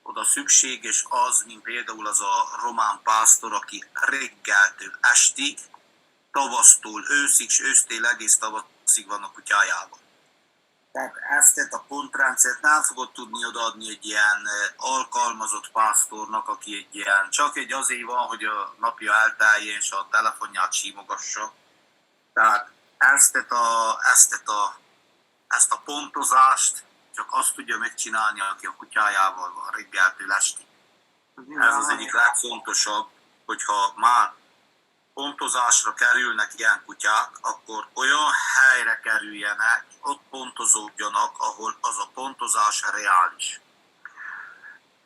oda szükséges az, mint például az a román pásztor, aki reggeltől estig, tavasztól őszig, és ősztél egész tavaszig van a kutyájában. Tehát ezt a pontrendszert nem fogod tudni odaadni egy ilyen alkalmazott pásztornak, aki egy ilyen, csak egy azért van, hogy a napja elteljen, és a telefonját símogassa. Tehát ezt a pontozást csak azt tudja megcsinálni, aki a kutyájával van reggeltől estig. Ez az egyik legfontosabb, hogyha már pontozásra kerülnek ilyen kutyák, akkor olyan helyre kerüljenek, ott pontozódjanak, ahol az a pontozás reális.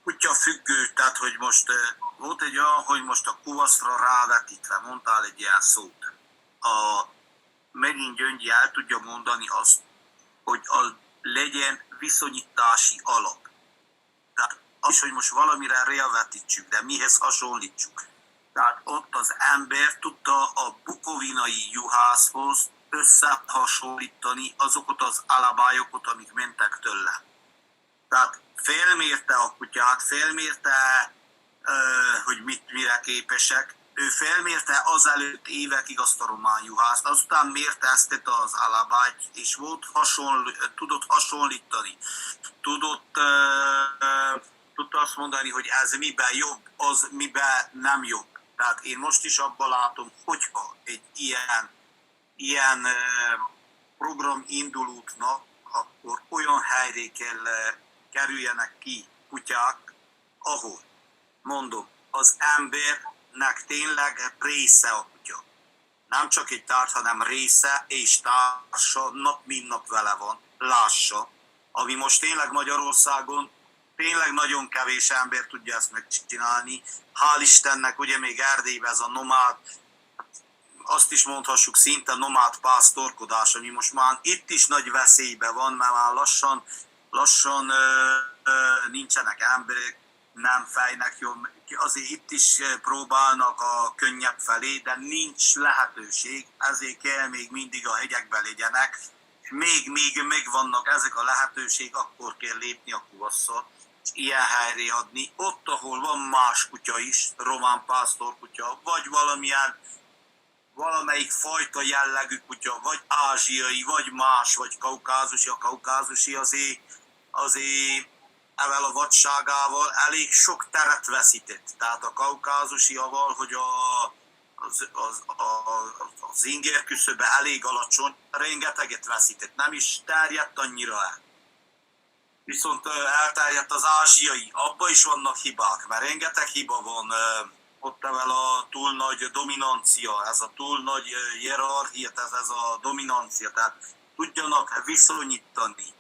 Kutya függő, tehát hogy most volt egy olyan, hogy most a kuvaszra rávetítve, mondtál egy ilyen szót. Megint Gyöngyi el tudja mondani azt, hogy legyen viszonyítási alap. Tehát az, hogy most valamire rávetítsük, de mihez hasonlítsuk. Tehát ott az ember tudta a bukovinai juhászhoz összehasonlítani azokat az alabályokat, amik mentek tőle. Tehát felmérte a kutyát, felmérte, hogy mire képesek, ő felmérte azelőtt évekig azt a román juhászt, azután mérte ezt az alabályt, és tudott hasonlítani. Tudta azt mondani, hogy ez miben jobb, az miben nem jobb. Tehát én most is abban látom, hogyha egy ilyen program indul útnak, akkor olyan helyre kell kerüljenek ki kutyák, ahol, mondom, az embernek tényleg része a kutya. Nem csak egy társ, hanem része és társa, nap mint nap vele van, lássa. Ami most tényleg Magyarországon, tényleg nagyon kevés ember tudja ezt megcsinálni. Hál' Istennek, ugye még Erdélyben ez a nomád, azt is mondhassuk szinte nomád pásztorkodás, ami most már itt is nagy veszélyben van, mert már lassan nincsenek emberek, nem fejnek jól. Azért itt is próbálnak a könnyebb felé, de nincs lehetőség, ezért kell még mindig a hegyekben legyenek. Még megvannak ezek a lehetőség, akkor kell lépni a kuvasszal, és ilyen helyre adni. Ott, ahol van más kutya is, román pásztorkutya, vagy valamelyik fajta jellegű kutya, vagy ázsiai, vagy más, vagy kaukázusi. A kaukázusi azért ezzel a vadságával elég sok teret veszített. Tehát a kaukázusiaval, hogy az inger küszöbe elég alacsony, rengeteget veszített, nem is terjedt annyira el. Viszont elterjedt az ázsiai, abban is vannak hibák, mert rengeteg hiba van ott ezzel a túl nagy dominancia, ez a túl nagy hierarchia, ez a dominancia, tehát tudjanak viszonyítani.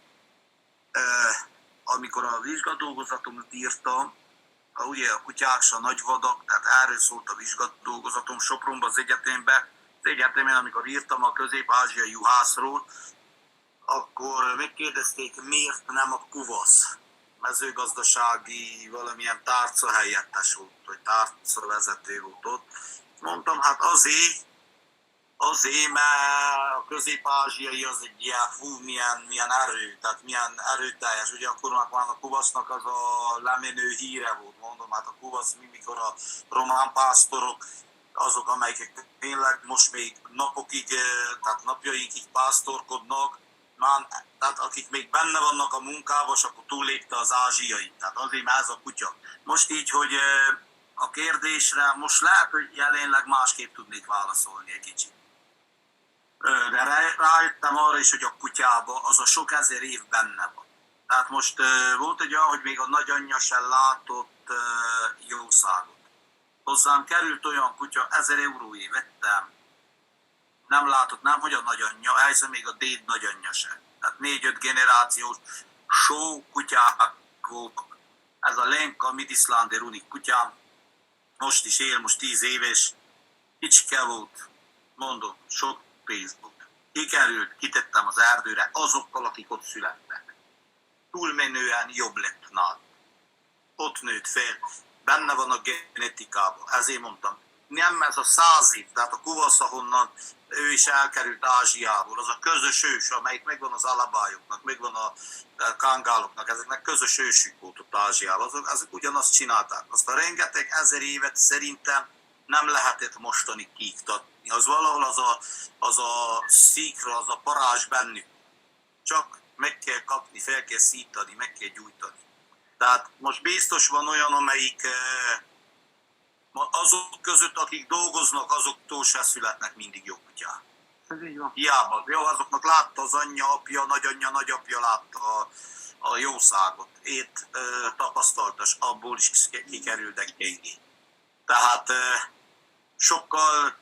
Amikor a vizsgadolgozatomat írtam, ugye a kutyák a nagyvadak, tehát erről szólt a vizsgadolgozatom Sopronban az egyetemen, amikor írtam a közép-ázsiai juhászról, akkor megkérdezték, miért nem a kuvasz. Mezőgazdasági valamilyen tárca helyettes volt, vagy tárca vezető volt ott. Mondtam, hát azért, mert a közép-ázsiai az egy ilyen, milyen erő, tehát milyen erőteljes. Ugye akkor már a kuvasznak az a lemenő híre volt, mondom, hát a kuvasz, mikor a román pásztorok, azok, amelyek tényleg most még napokig, tehát napjainkig pásztorkodnak, tehát akik még benne vannak a munkában, és akkor túllépte az ázsiai. Tehát azért már ez a kutya. Most így, hogy a kérdésre, most lehet, hogy jelenleg másképp tudnék válaszolni egy kicsit. De rájöttem arra is, hogy a kutyában az a sok ezer év benne van. Tehát most volt egy olyan, hogy még a nagyanyja sem látott jószágot. Hozzám került olyan kutya, 1000 euróért vettem, nem látott, nem, hogy a nagyanyja, elhiszem még a déd nagyanyja sem. Tehát 4-5 generációs só kutyák voltak. Ez a Lenka Midislánder unik kutyám, most is él, most 10 éves, kicsike volt, mondom, sok pénz volt. Kikerült, kitettem az erdőre azokkal, akik ott születtek. Túlmenően jobb lett náluk. Ott nőtt fel, benne van a genetikában, ezért mondtam, nem ez a 100 év, tehát a kuvasz, ahonnan ő is elkerült Ázsiából, az a közös ős, amelyik megvan az alabályoknak, megvan a kangáloknak, ezeknek közös ősük volt ott Ázsiában, azok ugyanazt csinálták. Azt a rengeteg 1000 évet szerintem nem lehetett mostani kiiktatni. Az valahol az a szikra, az a parázs bennük. Csak meg kell kapni, fel kell szítani, meg kell gyújtani. Tehát most biztos van olyan, amelyik azok között, akik dolgoznak, azoktól se születnek mindig jó kutyák. Ez így van. Hiába. Jó, azoknak látta az anyja, apja, nagyanyja, nagyapja látta a jószágot. Ét tapasztaltas, abból is kikerültek gyengé. Tehát sokkal,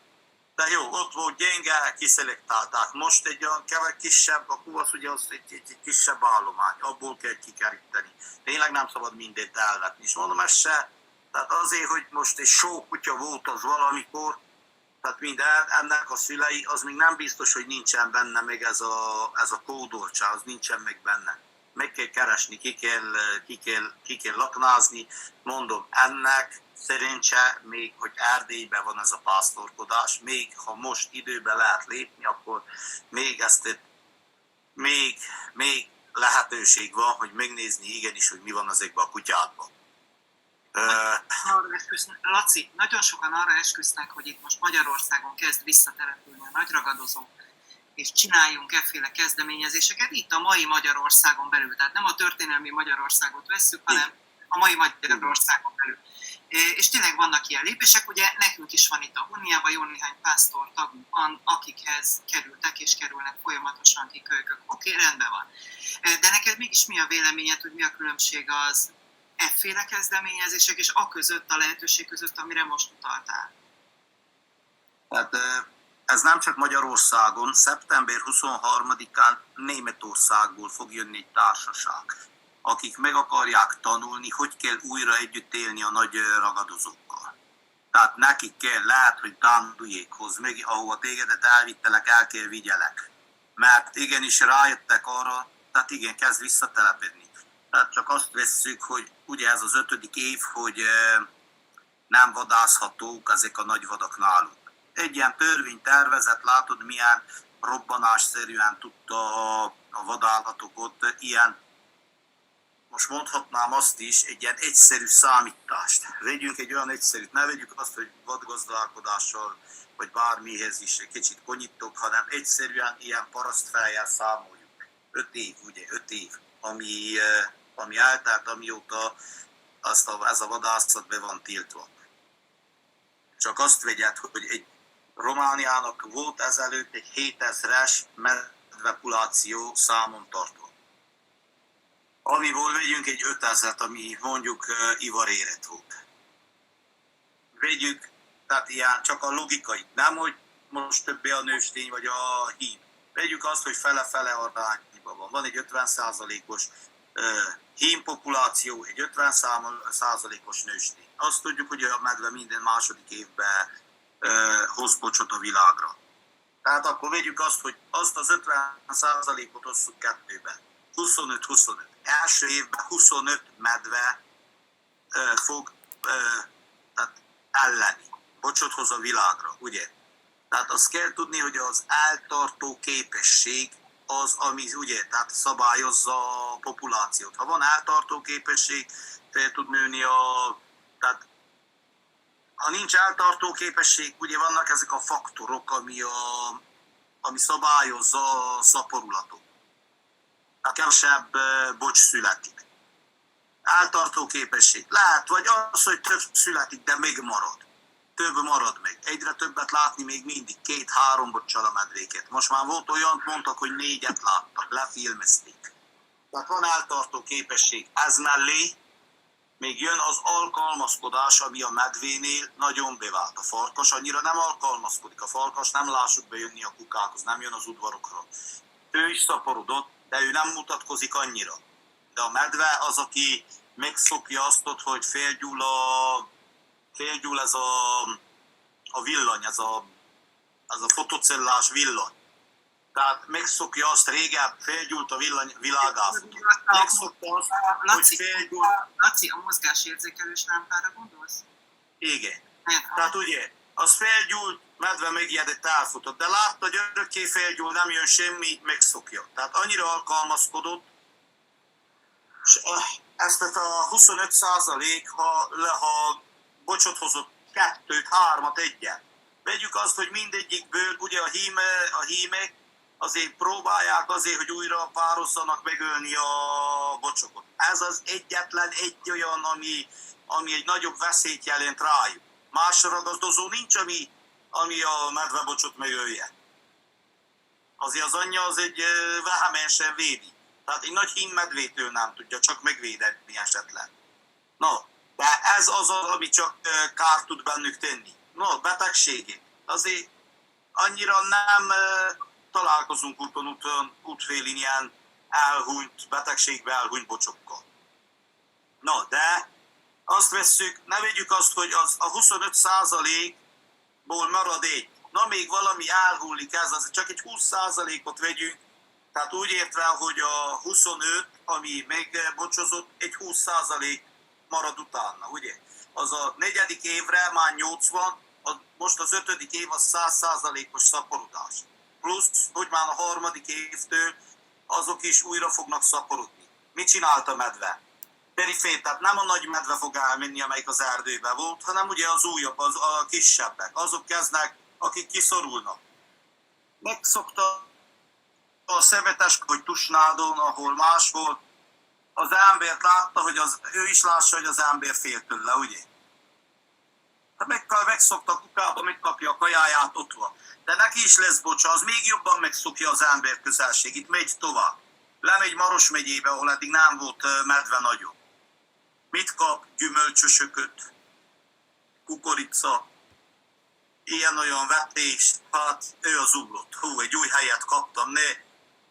de jó, ott volt gyenge, kiszelektálták. Most egy olyan kisebb, a kuvasz ugye az egy kisebb állomány, abból kell kikeríteni. Tényleg nem szabad mindent elvetni. És mondom, ez se, tehát azért, hogy most egy só kutya volt az valamikor, tehát ennek a szülei, az még nem biztos, hogy nincsen benne még ez a kódoltság, az nincsen még benne. Meg kell keresni, ki kell laknázni. Mondom, ennek szerencse még, hogy Erdélyben van ez a pásztorkodás, még ha most időben lehet lépni, akkor még lehetőség van, hogy megnézni igenis, hogy mi van ezekben a kutyákban. Laci, nagyon sokan arra esküsznek, hogy itt most Magyarországon kezd visszatelepülni a nagyragadozó, és csináljunk efféle kezdeményezéseket itt a mai Magyarországon belül. Tehát nem a történelmi Magyarországot vesszük, hanem a mai Magyarországon belül. És tényleg vannak ilyen lépések, ugye nekünk is van itt a Hunniában jó néhány pásztor tagunk van, akikhez kerültek és kerülnek folyamatosan kikölykök. Oké, rendben van. De neked mégis mi a véleményed, hogy mi a különbség az efféle kezdeményezések és a között, a lehetőség között, amire most utaltál? Tehát ez nem csak Magyarországon, szeptember 23-án Németországból fog jönni egy társaság, akik meg akarják tanulni, hogy kell újra együtt élni a nagy ragadozókkal. Tehát nekik kell, lehet, hogy Dándujékhoz, meg ahova tégedet elvittelek, el kell vigyelek. Mert igenis rájöttek arra, tehát igen, kezd visszatelepedni. Tehát csak azt vesszük, hogy ugye ez az 5. év, hogy nem vadászhatók ezek a nagy vadak nálunk. Egy ilyen törvénytervezet, látod, milyen robbanásszerűen tudta a vadállatokat, ilyen, most mondhatnám azt is, egy ilyen egyszerű számítást. Vegyünk egy olyan egyszerűt, ne vegyük azt, hogy vadgazdálkodással, vagy bármihez is egy kicsit konyítok, hanem egyszerűen ilyen parasztfejjel számoljuk. 5 év, ugye, 5 év, ami eltelt, amióta ez a vadászat be van tiltva. Csak azt vegyed, hogy egy Romániának volt ezelőtt egy 7000-es medvepopuláció számon tartva. Amiből vegyünk egy 5000-et, ami mondjuk ivaréret volt. Vegyük, tehát ilyen csak a logikai, nem hogy most többé a nőstény vagy a hím. Vegyük azt, hogy fele-fele arányban van. Van egy 50%-os hím populáció, egy 50%-os nőstény. Azt tudjuk, hogy a medve minden második évben hoz bocsot a világra. Tehát akkor vegyük azt, hogy azt az 50%-ot osszuk kettőbe. 25-25. Első évben 25 medve fog tehát elleni. Bocsot hoz a világra, ugye? Tehát azt kell tudni, hogy az eltartó képesség az, ami ugye, tehát szabályozza a populációt. Ha van eltartó képesség, fel tud nőni tehát ha nincs eltartó képesség, ugye vannak ezek a faktorok, ami szabályozza a szaporulatot. A kevesebb bocs születik. Eltartó képesség. Lehet, vagy az, hogy több születik, de még marad. Több marad meg. Egyre többet látni még mindig. 2-3 bocsal a medvéket. Most már volt olyan, mondtak, hogy 4-et láttak, lefilmezték. Tehát van eltartó képesség ez mellé, még jön az alkalmazkodás, ami a medvénél nagyon bevált. A farkas annyira nem alkalmazkodik. A farkas nem lássuk bejönni a kukákhoz, nem jön az udvarokra. Ő is szaporodott, de ő nem mutatkozik annyira. De a medve az, aki megszokja azt, hogy félgyúl ez a villany, ez a fotocellás villany. Tehát megszokja azt, régen félgyúlt a villany világából. Megszokta azt, hogy félgyúlt. Laci, a mozgásérzékelős lámpára gondolsz? Igen. Tehát ugye, az felgyúlt, medve megijedett, elfutott, de látta, hogy örökké felgyúl, nem jön semmi, megszokja. Tehát annyira alkalmazkodott, és ezt a 25%, ha bocsot hozott 2-t, 3-at, 1-et. Vegyük azt, hogy mindegyikből, ugye a hímek azért próbálják azért, hogy újra pározzanak megölni a bocsokot. Ez az egyetlen egy olyan, ami egy nagyobb veszélyt jelent rájuk. Más ragadozó nincs, ami a medvebocsot megölje. Azért az anyja az egy vehemensen védi. Tehát egy nagy hímmedvétől nem tudja csak megvédeni esetleg. No, de ez az, ami csak kárt tud bennük tenni. No, betegségek. Azért annyira nem találkozunk útfélin ilyen elhunyt, betegségbe elhunyt bocsokkal. No, de azt vesszük, ne vegyük azt, hogy a 25%-ból marad egy. Na, még valami elhullik ez, az csak egy 20%-ot vegyünk, tehát úgy értve, hogy a 25, ami megbocsozott, egy 20% marad utána, ugye? Az a 4. évre már 80, most az 5. év az 100%-os szaporodás. Plusz, hogy már a 3. évtől azok is újra fognak szaporodni. Mit csinált a medve? Perifén, tehát nem a nagy medve fog elmenni, amelyik az erdőben volt, hanem ugye az újabb, a kisebbek. Azok kezdnek, akik kiszorulnak. Megszokta a szemetes, hogy Tusnádon, ahol máshol, az embert látta, hogy ő is lássa, hogy az ember fél tőle, ugye? Megszokta a kukába, megkapja a kajáját, ott van. De neki is lesz bocsa, az még jobban megszokja az ember közelségét, megy tovább. Lemegy Maros megyébe, ahol eddig nem volt medve nagyon. Mit kap? Gyümölcsösököt, kukorica, ilyen-olyan vetés, hát ő az uglott. Hú, egy új helyet kaptam,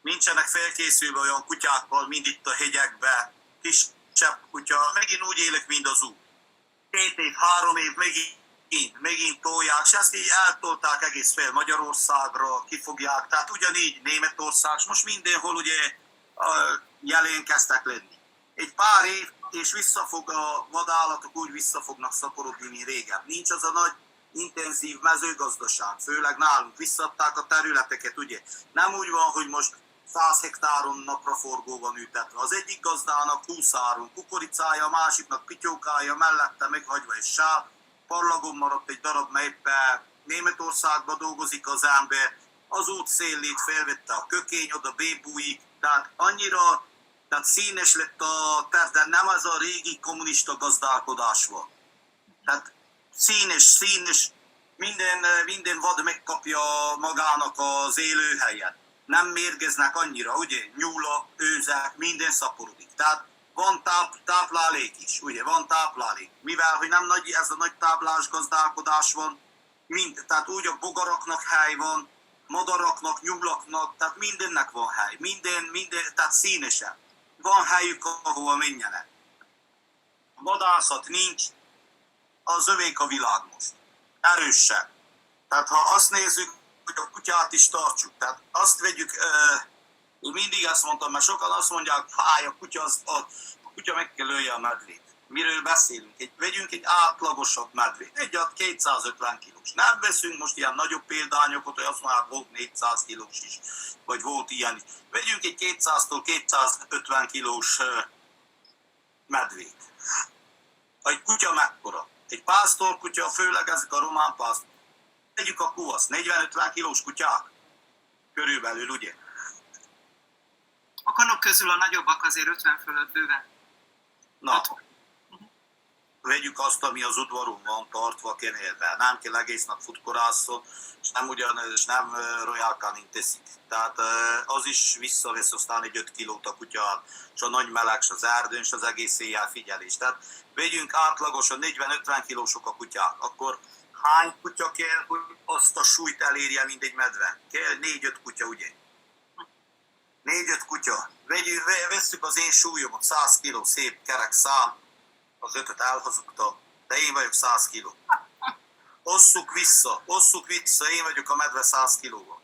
nincsenek felkészülve olyan kutyákkal, mind itt a hegyekben, kisebb kutya, megint úgy élek, mint az út. 2 év, 3 év, megint tolják, és ezt így eltolták egész fél Magyarországra, kifogják, tehát ugyanígy Németország, és most mindenhol ugye jelén kezdtek lenni. Egy pár év, és a vadállatok úgy vissza fognak szaporodni, mint régen. Nincs az a nagy intenzív mezőgazdaság, főleg nálunk visszadták a területeket, ugye. Nem úgy van, hogy most 100 hektáron napraforgó van ültetve. Az egyik gazdának 20 áron kukoricája, a másiknak pityókája, mellette meghagyva egy sáv, parlagon maradt egy darab, melyben Németországban dolgozik az ember, az út szélét felvette a kökény, oda bébújik, tehát annyira színes lett a terv, de nem az a régi kommunista gazdálkodás van. Tehát színes, minden vad megkapja magának az élőhelyet. Nem mérgeznek annyira, ugye? Nyúlak, őzek, minden szaporodik. Tehát van táplálék is, ugye? Van táplálék. Mivel, hogy nem nagy, ez a nagy táblás gazdálkodás van, tehát úgy a bogaraknak hely van, madaraknak, nyulaknak, tehát mindennek van hely. Minden, tehát színesen. Van helyük, ahova menjenek. Vadászat nincs, az övék a világ most. Erősen. Tehát ha azt nézzük, hogy a kutyát is tartsuk, tehát azt vegyük, én mindig ezt mondtam, mert sokan azt mondják, fáj a kutya meg kell ölje a medvét. Miről beszélünk? Vegyünk egy átlagosabb medvét, egy 250 kilós. Nem veszünk most ilyen nagyobb példányokat, hogy azt mondják, volt 400 kilós is, vagy volt ilyen is. Vegyünk egy 200-tól 250 kilós medvét. Egy kutya mekkora? Egy pásztorkutya, főleg ezek a román pásztor. Vegyük a kuvasz, 40-50 kilós kutyák. Körülbelül, ugye? A kanok közül a nagyobbak azért 50 fölött bőven. Na, vegyük azt, ami az udvaron van tartva kenélve. Nem kell egész nap futkorászol, és nem Royal Canin teszik. Tehát az is visszavesz aztán egy 5 kilót a kutyán, és a nagy meleg, és az erdőn, és az egész éjjel figyelés. Tehát vegyünk átlagosan 40-50 kilósok a kutyák, akkor hány kutya kell, hogy azt a súlyt elérje, mint egy medve? Kell 4-5 kutya, ugye? 4-5 kutya. Vesszük az én súlyomat, 100 kiló, szép kerek szám, az 5-öt elhazudta, de én vagyok 100 kiló. Osszuk vissza, én vagyok a medve 100 kilóval.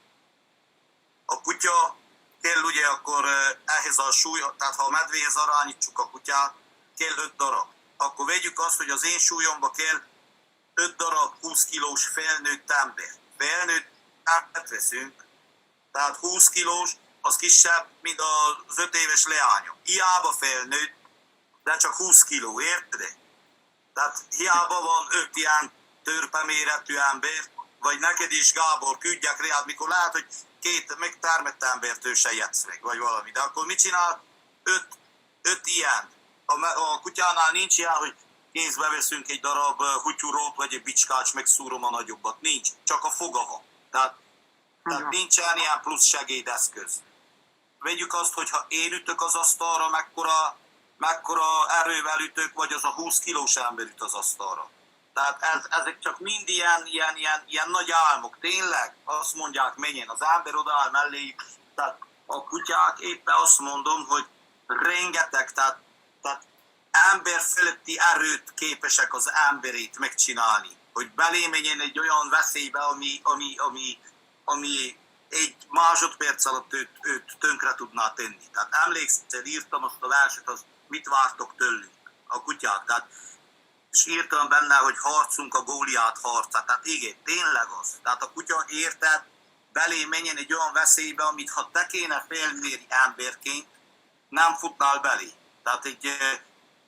A kutya kell ugye akkor ehhez a súly, tehát ha a medvéhez arányítsuk a kutyát, kell 5 darab. Akkor vegyük azt, hogy az én súlyomba kell 5 darab 20 kilós felnőtt ember. Felnőtt embert veszünk, tehát 20 kilós, az kisebb, mint az 5 éves leányom. Hiába felnőtt, de csak 20 kiló, érted? Tehát hiába van 5 ilyen törpeméretű ember, vagy neked is, Gábor, küldjek rád, mikor lehet, hogy 2 megtermett embertől se jetsz meg, vagy valami. De akkor mit csinál? 5 ilyen. A kutyánál nincs ilyen, hogy kézbe veszünk egy darab hutyurót, vagy egy bicskács, megszúrom a nagyobbat. Nincs, csak a foga van. Tehát nincsen ilyen plusz segédeszköz. Vegyük azt, hogyha én ütök az asztalra, mekkora erővel ütök, vagy az a 20 kilós ember üt az asztalra. Tehát ezek csak mind ilyen nagy álmok. Tényleg azt mondják, menjen, az ember odaáll melléjük. Tehát a kutyák éppen azt mondom, hogy rengeteg, tehát ember feletti erőt képesek az emberét megcsinálni. Hogy belé menjen egy olyan veszélybe, ami egy másodperc alatt őt tönkre tudná tenni. Tehát emlékszel, írtam azt a verset, az mit vártok tőlünk, a kutyák. Tehát, és írtam benne, hogy harcunk a Góliát harcát. Tehát igen, tényleg az. Tehát a kutya érted, belé menjen egy olyan veszélybe, amit ha te kéne felmérni emberként, nem futnál belé. Tehát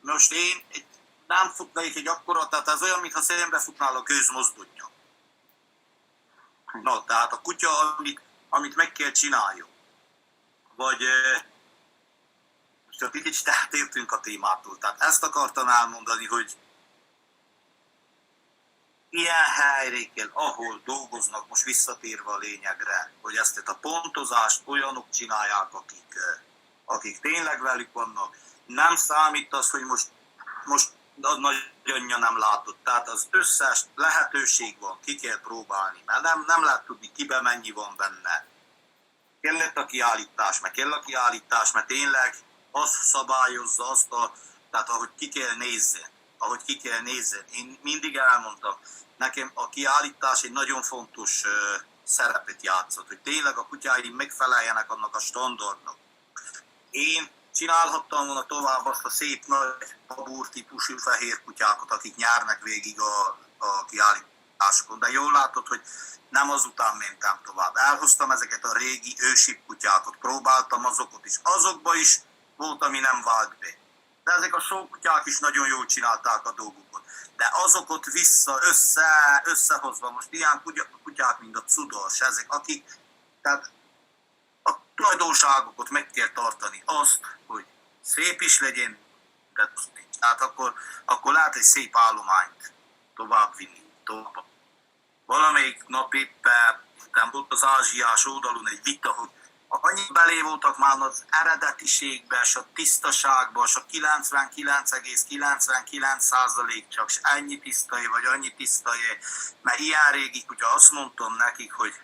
most én nem futnék egy akkora, tehát ez olyan, mintha szembe futnál a gőzmozdonyja. Na, tehát a kutya, amit meg kell csináljuk. Vagy most egy kicsit eltértünk a témától. Tehát ezt akartam elmondani, hogy ilyen helyre kell, ahol dolgoznak, most visszatérve a lényegre, hogy ezt a pontozást olyanok csinálják, akik tényleg velük vannak. Nem számít az, hogy most a nagyanyja nem látott. Tehát az összes lehetőség van, ki kell próbálni, mert nem lehet tudni, kibe mennyi van benne. Kellett a kiállítás, mert tényleg az szabályozza azt, tehát ahogy ki kell nézzen. Én mindig elmondtam, nekem a kiállítás egy nagyon fontos szerepet játszott, hogy tényleg a kutyáim megfeleljenek annak a standardnak. Én csinálhattam volna tovább azt a szép nagy babúr típusú fehér kutyákat, akik nyernek végig a kiállításokon, de jól látod, hogy nem azután mentem tovább. Elhoztam ezeket a régi ősi kutyákat, próbáltam azokat is. Azokba is volt, ami nem vált be. De ezek a sókutyák is nagyon jól csinálták a dolgukat. De azokat összehozva, most ilyen kutyák, mint a Cudors, ezek, akik, tehát a tulajdonságokat meg kell tartani, azt, hogy szép is legyen, tehát akkor lehet egy szép állományt továbbvinni. Valamelyik nap éppen volt az ázsiás oldalon egy vita, hogy annyi belé voltak már az eredetiségben, és a tisztaságban, és a 99,99% csak ennyi tisztai, vagy annyi tisztai, mert ilyen régi kutya, azt mondtam nekik, hogy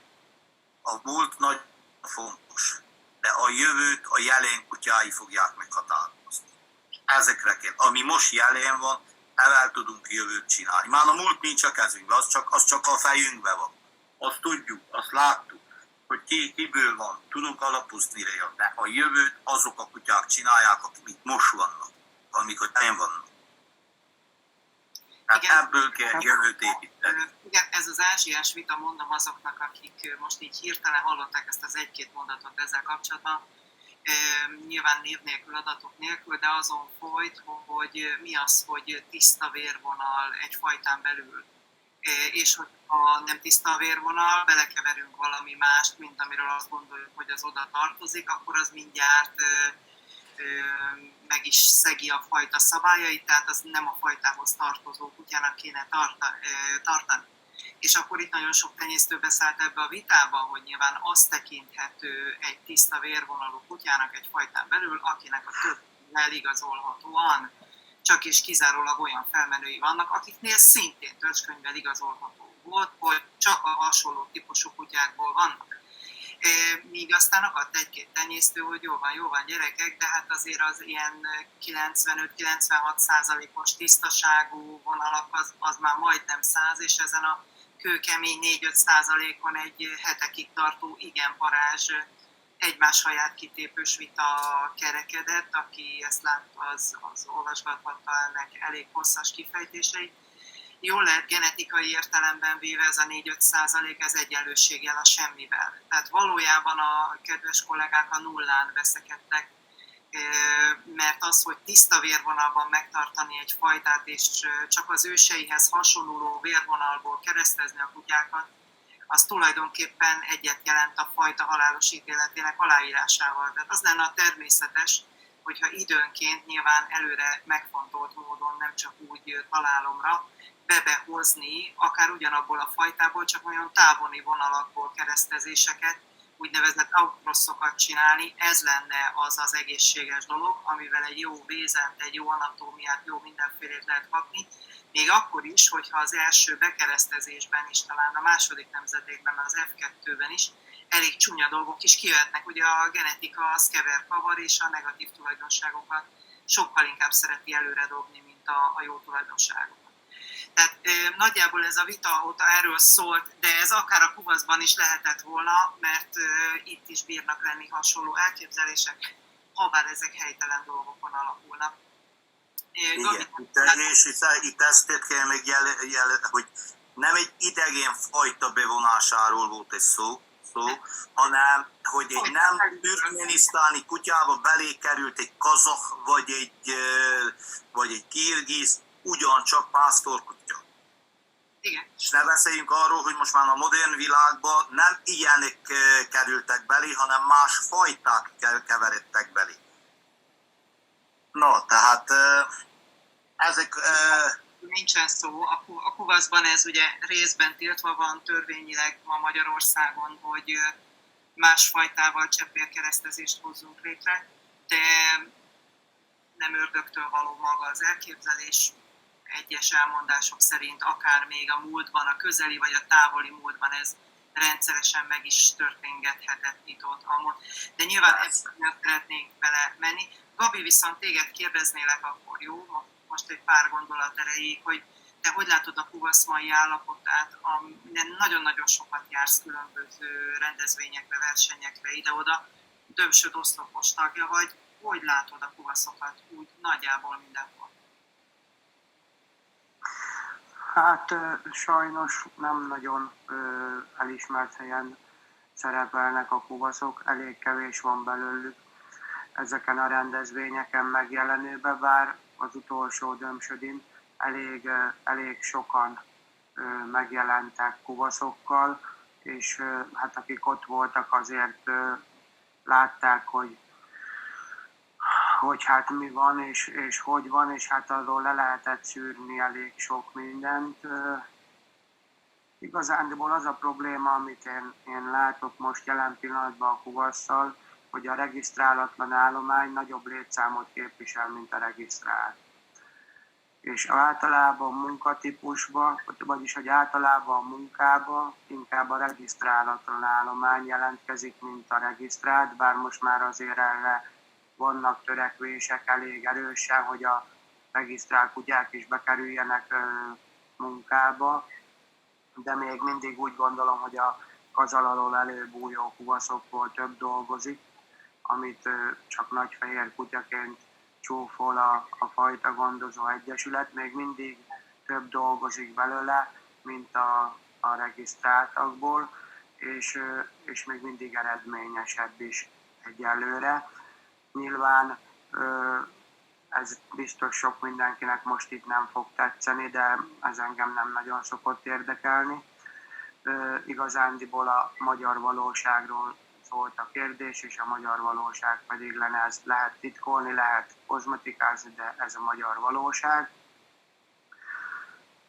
a múlt nagy fontos, de a jövőt a jelen kutyái fogják meghatározni. Ezekre kell. Ami most jelen van, el tudunk jövőt csinálni. Már a múlt nincs a kezünkben, az csak a fejünkben van. Azt tudjuk, azt láttuk, hogy kiből van, tudunk alapozni rá, de a jövőt azok a kutyák csinálják, akik most vannak, amikor nem vannak. Tehát igen, ebből kell jövőt építeni. Igen, ez az ázsiás vita, mondom azoknak, akik most így hirtelen hallották ezt az egy-két mondatot ezzel kapcsolatban, nyilván név nélkül, adatok nélkül, de azon folyt, hogy mi az, hogy tiszta vérvonal egy fajtán belül. És hogyha nem tiszta a vérvonal, belekeverünk valami mást, mint amiről azt gondoljuk, hogy az oda tartozik, akkor az mindjárt meg is szegi a fajta szabályait, tehát az nem a fajtához tartozó kutyának kéne tartani. És akkor itt nagyon sok tenyésztő beszállt ebbe a vitába, hogy nyilván azt tekinthető egy tiszta vérvonalú kutyának egy fajtán belül, akinek a többvel igazolhatóan csak és kizárólag olyan felmenői vannak, akiknél szintén törzskönyvvel igazolható volt, hogy csak a hasonló típusú kutyákból vannak. Míg aztán akadt egy-két tenyésztő, hogy jó van gyerekek, de hát azért az ilyen 95-96%-os tisztaságú vonalak az már majdnem 100, és ezen a kőkemény 4-5%-on egy hetekig tartó igen parázs egymás haját kitépős vita kerekedett. Aki ezt látta, az olvasgathatta ennek elég hosszas kifejtéseit. Jól lehet, genetikai értelemben véve ez a 4-5% ez egyenlőséggel a semmivel. Tehát valójában a kedves kollégák a nullán veszekedtek, mert az, hogy tiszta vérvonalban megtartani egy fajtát, és csak az őseihez hasonló vérvonalból keresztezni a kutyákat, az tulajdonképpen egyet jelent a fajta halálos ítéletének aláírásával. Tehát az lenne a természetes, hogyha időnként nyilván előre megfontolt módon, nem csak úgy találomra, behozni, akár ugyanabból a fajtából, csak olyan távoli vonalakból keresztezéseket, úgynevezett outcrossokat csinálni, ez lenne az egészséges dolog, amivel egy jó vézent, egy jó anatómiát, jó mindenfélét lehet kapni, még akkor is, hogyha az első bekeresztezésben is, talán a második nemzedékben, az F2-ben is elég csúnya dolgok is kijöhetnek. Ugye a genetika az kever-kavar, és a negatív tulajdonságokat sokkal inkább szereti előre dobni, mint a jó tulajdonságokat. Tehát nagyjából ez a vita óta erről szólt, de ez akár a kuvaszban is lehetett volna, mert itt is bírnak lenni hasonló elképzelések, habár ezek helytelen dolgokon alapulnak. Igen, és itt ezt kell még hogy nem egy idegen fajta bevonásáról volt egy szó, hanem hogy egy nem türkmenisztáni kutyába belé került egy kazah vagy egy kirgiz, ugyancsak pásztorkutya. Igen. És ne beszéljünk arról, hogy most már a modern világban nem ilyenek kerültek belé, hanem más fajták keveredtek belé. No, tehát ezek... Nincsen szó. A kuvaszban ez ugye részben tiltva van törvényileg ma Magyarországon, hogy más fajtával cseppérkeresztezést hozzunk létre, de nem ördögtől való maga az elképzelés. Egyes elmondások szerint akár még a múltban, a közeli vagy a távoli múltban ez rendszeresen meg is történgethetett itt-ott. De nyilván ezt nem szeretnénk bele menni. Gabi, viszont téged kérdeznélek akkor, jó? Most egy pár gondolat erejéig, hogy te hogy látod a kuvasz mai állapotát? Nagyon-nagyon sokat jársz különböző rendezvényekre, versenyekre, ide-oda. Dömsöd oszlopos tagja vagy. Hogy látod a kuvaszokat úgy nagyjából mindenhol? Hát sajnos nem nagyon elismert helyen szerepelnek a kuvaszok, elég kevés van belőlük ezeken a rendezvényeken megjelenőbe, bár az utolsó Dömsödin elég sokan megjelentek kuvaszokkal, és hát akik ott voltak azért látták, hogy hát mi van, és hogy van, és hát arról le lehetett szűrni elég sok mindent. Igazándiból az a probléma, amit én látok most jelen pillanatban a kuvasszal, hogy a regisztrálatlan állomány nagyobb létszámot képvisel, mint a regisztrált. És általában munkatípusban, vagyis hogy általában a munkában inkább a regisztrálatlan állomány jelentkezik, mint a regisztrált, bár most már azért erre vannak törekvések elég erősen, hogy a regisztrált kutyák is bekerüljenek munkába, de még mindig úgy gondolom, hogy a kazal alól előbújó kuvaszokból több dolgozik, amit csak nagyfehér kutyaként csúfol a Fajta Gondozó Egyesület, még mindig több dolgozik belőle, mint a regisztráltakból, és még mindig eredményesebb is egyelőre. Nyilván ez biztos sok mindenkinek most itt nem fog tetszeni, de ez engem nem nagyon szokott érdekelni. Igazándiból a magyar valóságról szólt a kérdés, és a magyar valóság pedig lenne. Ezt lehet titkolni, lehet kozmetikázni, de ez a magyar valóság.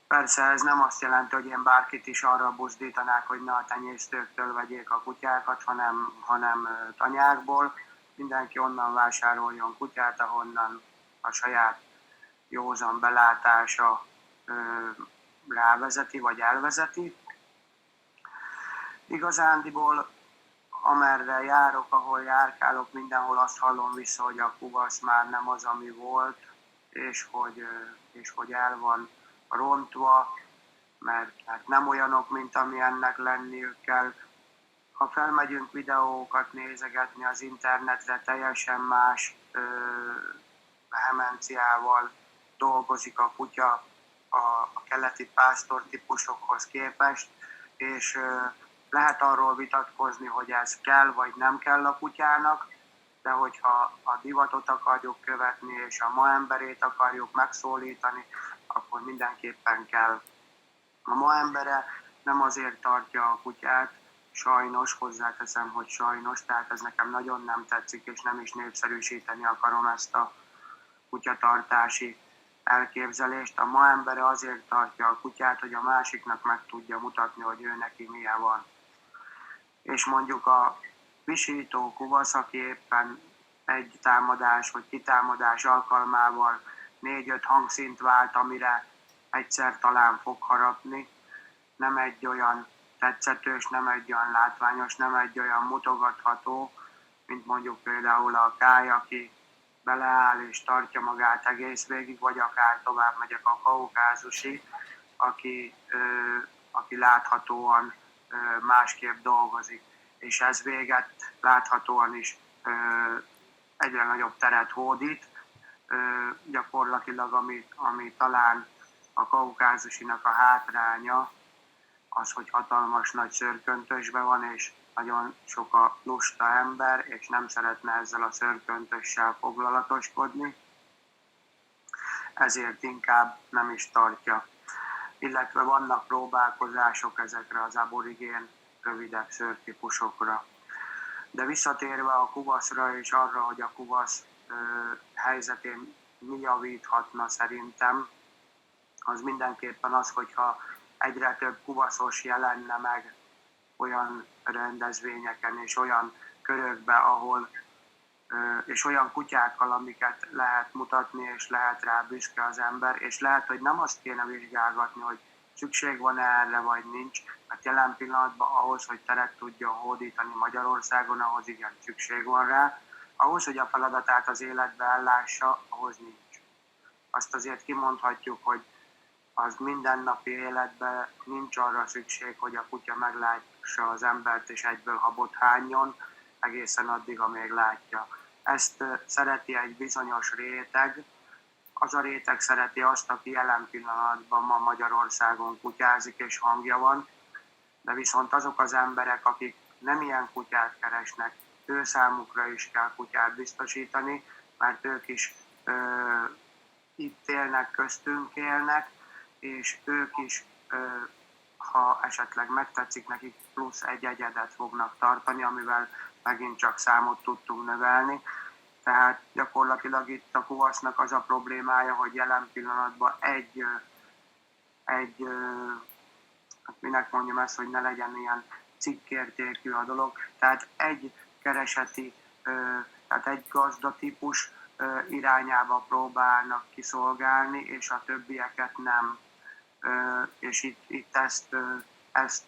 Persze ez nem azt jelenti, hogy én bárkit is arra buzdítanák, hogy ne a tenyésztőktől vegyék a kutyákat, hanem tanyákból. Mindenki onnan vásároljon kutyát, ahonnan a saját józan belátása rávezeti vagy elvezeti. Igazándiból amerre járok, ahol járkálok, mindenhol azt hallom vissza, hogy a kuvasz már nem az, ami volt, és hogy el van rontva, mert nem olyanok, mint amilyennek lenniük kell. Ha felmegyünk videókat nézegetni az internetre, teljesen más vehemenciával dolgozik a kutya a keleti pásztor típusokhoz képest, és lehet arról vitatkozni, hogy ez kell vagy nem kell a kutyának, de hogyha a divatot akarjuk követni, és a ma emberét akarjuk megszólítani, akkor mindenképpen kell. A ma embere nem azért tartja a kutyát, sajnos, hozzáteszem, hogy sajnos, tehát ez nekem nagyon nem tetszik, és nem is népszerűsíteni akarom ezt a kutyatartási elképzelést. A ma embere azért tartja a kutyát, hogy a másiknak meg tudja mutatni, hogy ő neki milyen van. És mondjuk a visító kuvasz, aki éppen egy támadás vagy kitámadás alkalmával 4-5 hangszint vált, amire egyszer talán fog harapni, nem egy olyan tetszetős, nem egy olyan látványos, nem egy olyan mutogatható, mint mondjuk például a kály, aki beleáll és tartja magát egész végig, vagy akár tovább megyek a kaukázusi, aki láthatóan másképp dolgozik. És ez véget láthatóan is egyre nagyobb teret hódít. Gyakorlatilag ami talán a kaukázusinak a hátránya, az, hogy hatalmas nagy szőrköntösbe van, és nagyon sok a lusta ember, és nem szeretne ezzel a szőrköntössel foglalatoskodni, ezért inkább nem is tartja. Illetve vannak próbálkozások ezekre az aborigén rövidebb szőrtípusokra. De visszatérve a kuvaszra és arra, hogy a kuvasz helyzetén mi javíthatna szerintem, az mindenképpen az, hogyha egyre több kuvaszos jelenne meg olyan rendezvényeken és olyan körökben, ahol és olyan kutyákkal, amiket lehet mutatni, és lehet rá büszke az ember, és lehet, hogy nem azt kéne vizsgálgatni, hogy szükség van erre, vagy nincs, mert jelen pillanatban ahhoz, hogy teret tudjon hódítani Magyarországon, ahhoz igen szükség van rá, ahhoz, hogy a feladatát az életbe ellássa, ahhoz nincs. Azt azért kimondhatjuk, hogy az mindennapi életben nincs arra szükség, hogy a kutya meglássa az embert és egyből habot hányjon, egészen addig, amíg látja. Ezt szereti egy bizonyos réteg. Az a réteg szereti azt, aki jelen pillanatban ma Magyarországon kutyázik és hangja van, de viszont azok az emberek, akik nem ilyen kutyát keresnek, ő számukra is kell kutyát biztosítani, mert ők is itt élnek, köztünk élnek, és ők is, ha esetleg megtetszik nekik, plusz egy egyedet fognak tartani, amivel megint csak számot tudtunk növelni. Tehát gyakorlatilag itt a kuvasznak az a problémája, hogy jelen pillanatban minek mondjam ezt, hogy ne legyen ilyen cikkértékű a dolog, tehát egy kereseti, tehát egy gazdatípus irányába próbálnak kiszolgálni, és a többieket nem. És itt ezt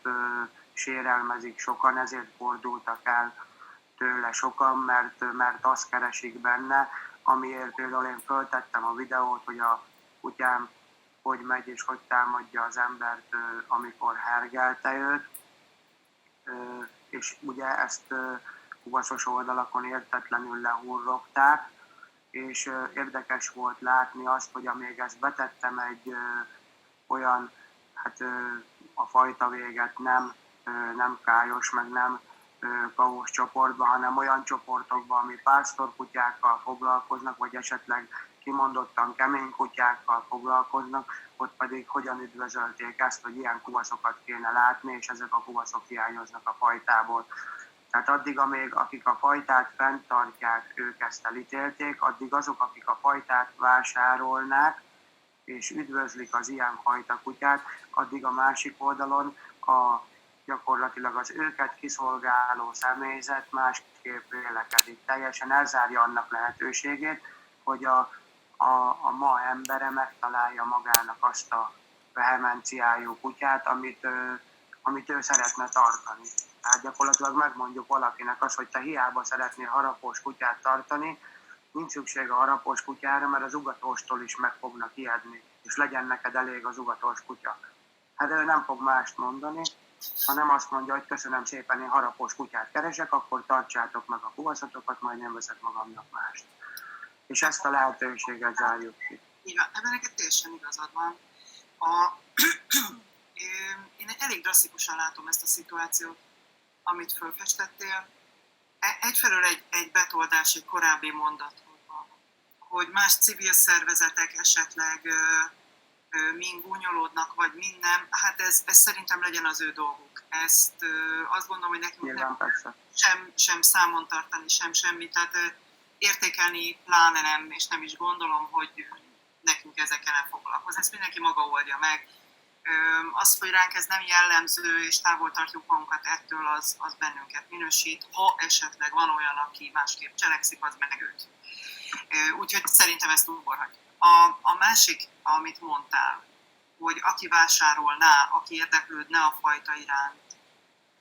sérelmezik sokan, ezért fordultak el tőle sokan, mert azt keresik benne, amiért például én föltettem a videót, hogy a kutyám hogy megy és hogy támadja az embert, amikor hergelte őt, és ugye ezt kuvaszos oldalakon értetlenül lehurrogták, és érdekes volt látni azt, hogy amíg ezt betettem egy olyan, a fajta véget nem kályos, meg nem kavós csoportba, hanem olyan csoportokba, ami pásztorkutyákkal foglalkoznak, vagy esetleg kimondottan kemény kutyákkal foglalkoznak, ott pedig hogyan üdvözölték ezt, hogy ilyen kuvaszokat kéne látni, és ezek a kuvaszok hiányoznak a fajtából. Tehát addig, amíg akik a fajtát fenntartják, ők ezt elítélték, addig azok, akik a fajtát vásárolnák, és üdvözlik az ilyenfajta kutyát, addig a másik oldalon gyakorlatilag az őket kiszolgáló személyzet másképp vélekedik. Teljesen elzárja annak lehetőségét, hogy a ma embere megtalálja magának azt a vehemenciájú kutyát, amit ő szeretne tartani. Tehát gyakorlatilag megmondjuk valakinek azt, hogy te hiába szeretnél harapós kutyát tartani, nincs szükség a harapós kutyára, mert az ugatóstól is meg fognak ijedni, és legyen neked elég az ugatós kutya. Hát ő nem fog mást mondani, hanem azt mondja, hogy köszönöm szépen, én harapós kutyát keresek, akkor tartsátok meg a kuvaszatokat, majd nem veszek magamnak mást. És ezt a lehetőséget zárjuk ki. Igen, ebben neked teljesen igazad van. Én elég drasztikusan látom ezt a szituációt, amit fölfestettél. Egyfelől egy betoldás egy korábbi mondatban, hogy más civil szervezetek esetleg mind gúnyolódnak, vagy minden, hát ez szerintem legyen az ő dolguk. Ezt azt gondolom, hogy nekünk nem sem számon tartani, sem semmi, tehát értékelni pláne nem, és nem is gondolom, hogy nekünk ezzel kellene foglalkozni. Ezt mindenki maga oldja meg. Az, hogy ránk ez nem jellemző, és távol tartjuk magunkat ettől, az bennünket minősít. Ha esetleg van olyan, aki másképp cselekszik, az meg őt. Úgyhogy szerintem ezt ugorhatjuk. A másik, amit mondtál, hogy aki vásárolná, aki érdeklődne a fajta iránt,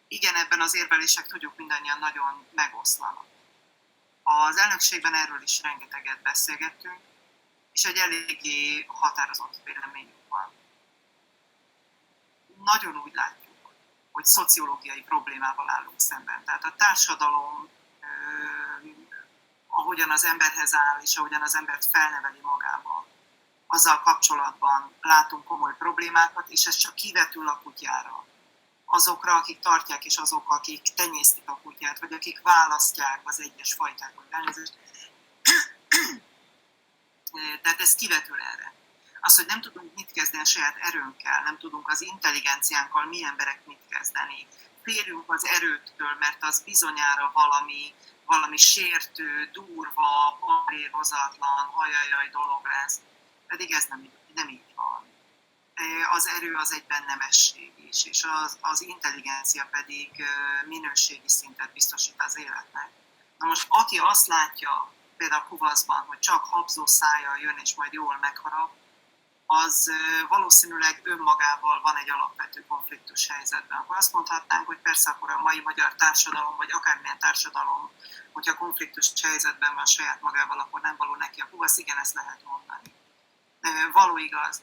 igen, ebben az érvelések tudjuk mindannyian nagyon megoszlanak. Az elnökségben erről is rengeteget beszélgettünk, és egy eléggé határozott véleményünk van. Nagyon úgy látjuk, hogy szociológiai problémával állunk szemben. Tehát a társadalom, ahogyan az emberhez áll, és ahogyan az embert felneveli magába, azzal kapcsolatban látunk komoly problémákat, és ez csak kivetül a kutyára. Azokra, akik tartják, és azok, akik tenyésztik a kutyát, vagy akik választják az egyes fajtákat. Tehát ez kivetül erre. Az, hogy nem tudunk mit kezdeni a saját erőnkkel, nem tudunk az intelligenciánkkal mi emberek mit kezdeni. Félünk az erőtől, mert az bizonyára valami sértő, durva, parérozatlan, hajajaj dolog lesz. Pedig ez nem így van. Az erő az egyben nemesség is, és az intelligencia pedig minőségi szintet biztosít az életnek. Na most, aki azt látja, például kuvaszban, hogy csak habzó szájjal jön, és majd jól megharap, az valószínűleg önmagával van egy alapvető konfliktus helyzetben. Akkor azt mondhatnánk, hogy persze akkor a mai magyar társadalom, vagy akármilyen társadalom, hogyha konfliktus helyzetben van saját magával, akkor nem való neki a kuvasz, igen, ezt lehet mondani. Való igaz.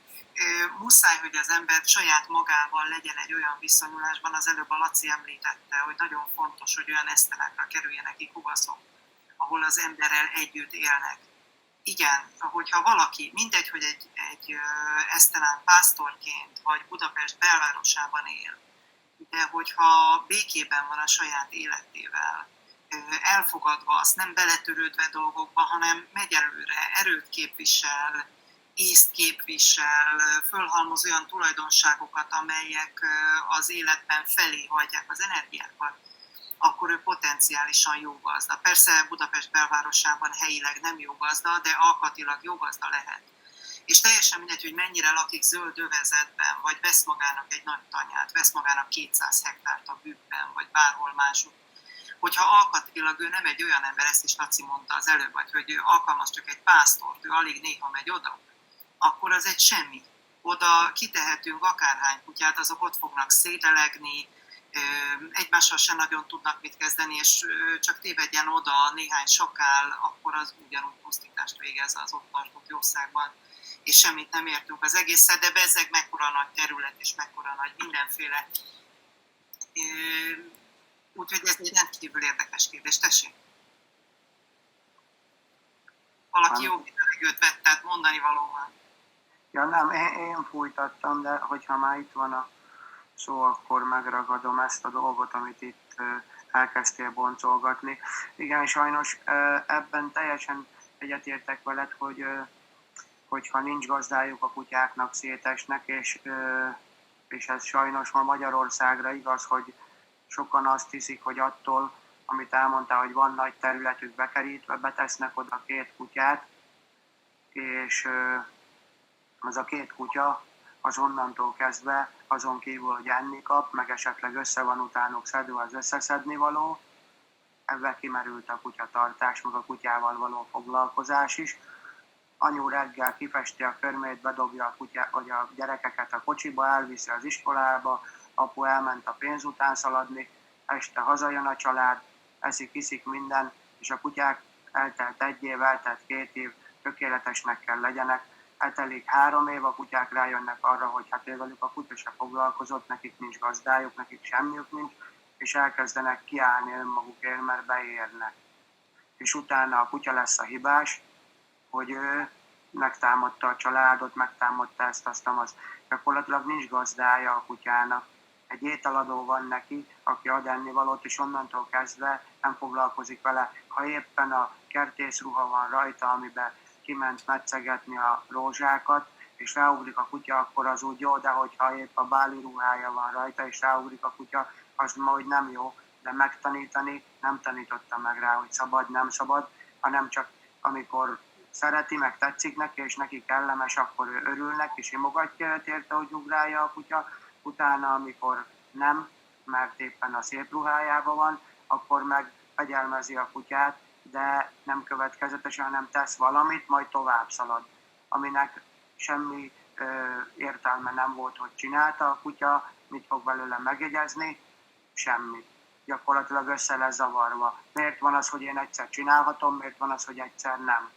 Muszáj, hogy az ember saját magával legyen egy olyan viszonyulásban, az előbb a Laci említette, hogy nagyon fontos, hogy olyan esztelákra kerüljenek ki kuvaszok, ahol az emberrel együtt élnek. Igen, hogyha valaki, mindegy, hogy egy esztelán pásztorként, vagy Budapest belvárosában él, de hogyha békében van a saját életével, elfogadva azt, nem beletörődve dolgokba, hanem megy előre, erőt képvisel, észt képvisel, fölhalmoz olyan tulajdonságokat, amelyek az életben felé hajtják az energiákat, akkor ő potenciálisan jó gazda. Persze Budapest belvárosában helyileg nem jó gazda, de alkatilag jó gazda lehet. És teljesen mindegy, hogy mennyire lakik zöld övezetben, vagy vesz magának egy nagy tanyát, vesz magának 200 hektárt a Bükkben, vagy bárhol máshogy. Hogyha alkatilag ő nem egy olyan ember, ezt is Laci mondta az előbb, hogy ő alkalmas csak egy pásztort, ő alig néha megy oda, akkor az egy semmi. Oda kitehetünk akárhány kutyát, azok ott fognak szédelegni, egymással sem nagyon tudnak mit kezdeni, és csak tévedjen oda néhány sakál, akkor az ugyanúgy pusztítást végez az ott tartott jószágban, és semmit nem értünk az egészet, de bezzeg mekkora nagy terület, és mekkora nagy mindenféle. Úgyhogy ez egy rendkívül érdekes kérdés. Tessék! Valaki jó mindenegőt vett, tehát mondani valóban. Ja nem, én fújtattam, de hogyha már itt van a szó, akkor megragadom ezt a dolgot, amit itt elkezdtél boncolgatni. Igen, sajnos ebben teljesen egyetértek veled, hogyha nincs gazdájuk a kutyáknak, szétesnek, és ez sajnos ma Magyarországra igaz, hogy sokan azt hiszik, hogy attól, amit elmondta, hogy van nagy területük bekerítve, betesznek oda 2 kutyát, és az a 2 kutya az onnantól kezdve azon kívül, hogy enni kap, meg esetleg össze van utánuk szedve az összeszedni való, ebben kimerült a kutyatartás, meg a kutyával való foglalkozás is. Anyu reggel kifesti a körmét, bedobja a gyerekeket a kocsiba, elviszi az iskolába, apu elment a pénz után szaladni, este hazajön a család, eszik, iszik minden, és a kutyák eltelt 1 év, eltelt 2 év, tökéletesnek kell legyenek, eltelik 3 év, a kutyák rájönnek arra, hogy hát velük a kutya se foglalkozott, nekik nincs gazdájuk, nekik semmiük nincs, és elkezdenek kiállni önmagukért, mert beérnek. És utána a kutya lesz a hibás, hogy ő megtámadta a családot, megtámadta ezt, azt, azt. Gyakorlatilag nincs gazdája a kutyának. Egy ételadó van neki, aki ad ennivalót, és onnantól kezdve nem foglalkozik vele. Ha éppen a kertészruha van rajta, amiben kiment metszegetni a rózsákat, és ráugrik a kutya, akkor az úgy jó, de hogyha épp a báli ruhája van rajta, és ráugrik a kutya, az majd nem jó, de megtanítani nem tanította meg rá, hogy szabad, nem szabad, hanem csak amikor szereti, meg tetszik neki, és neki kellemes, akkor ő örülnek, és imogatja őt érte, hogy ugrálja a kutya. Utána, amikor nem, mert éppen a szép ruhájában van, akkor meg fegyelmezi a kutyát, de nem következetesen, hanem tesz valamit, majd tovább szalad. Aminek semmi értelme nem volt, hogy csinálta a kutya, mit fog belőle megjegyezni, semmi. Gyakorlatilag össze lesz zavarva. Miért van az, hogy én egyszer csinálhatom, miért van az, hogy egyszer nem?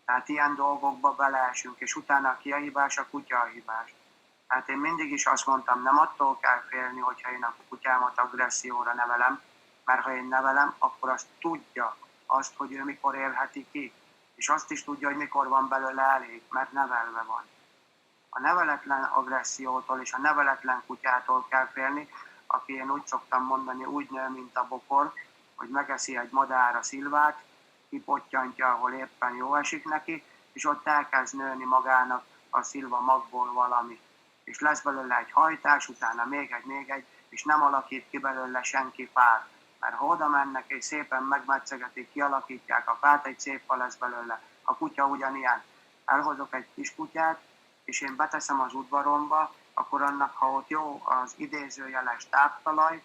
Tehát ilyen dolgokba beleesünk, és utána ki a hibás, a kutya a hibás. Tehát én mindig is azt mondtam, nem attól kell félni, hogyha én a kutyámat agresszióra nevelem, mert ha én nevelem, akkor azt tudja azt, hogy ő mikor élheti ki, és azt is tudja, hogy mikor van belőle elég, mert nevelve van. A neveletlen agressziótól és a neveletlen kutyától kell félni, aki én úgy szoktam mondani, úgy nő, mint a bokor, hogy megeszi egy madár a szilvát, kipottyantja, ahol éppen jó esik neki, és ott elkezd nőni magának a szilva magból valami. És lesz belőle egy hajtás, utána még egy, és nem alakít ki belőle senki fát. Mert ha oda mennek és szépen megmetszegetik, kialakítják a fát, egy szép fa lesz belőle. A kutya ugyanilyen. Elhozok egy kis kutyát, és én beteszem az udvaromba, akkor annak, ha ott jó az idézőjeles táptalaj,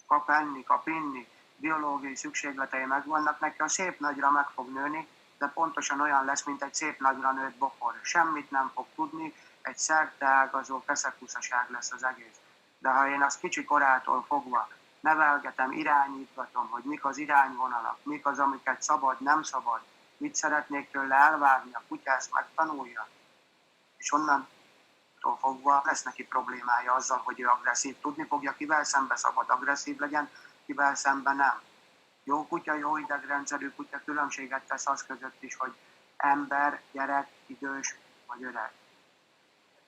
kap enni, kap inni, biológiai szükségletei megvannak neki, a szép nagyra meg fog nőni, de pontosan olyan lesz, mint egy szép nagyra nőtt bokor. Semmit nem fog tudni, egy szerteágazó feszekuszaság lesz az egész. De ha én azt kicsi korától fogva nevelgetem, irányítgatom, hogy mik az irányvonalak, mik az, amiket szabad, nem szabad, mit szeretnék tőle elvárni, a kutya ezt megtanulja, és onnantól fogva lesz neki problémája azzal, hogy ő agresszív. Tudni fogja, kivel szembe szabad agresszív legyen, kivel szembe nem. Jó kutya, jó idegrendszerű kutya különbséget tesz az között is, hogy ember, gyerek, idős vagy öreg.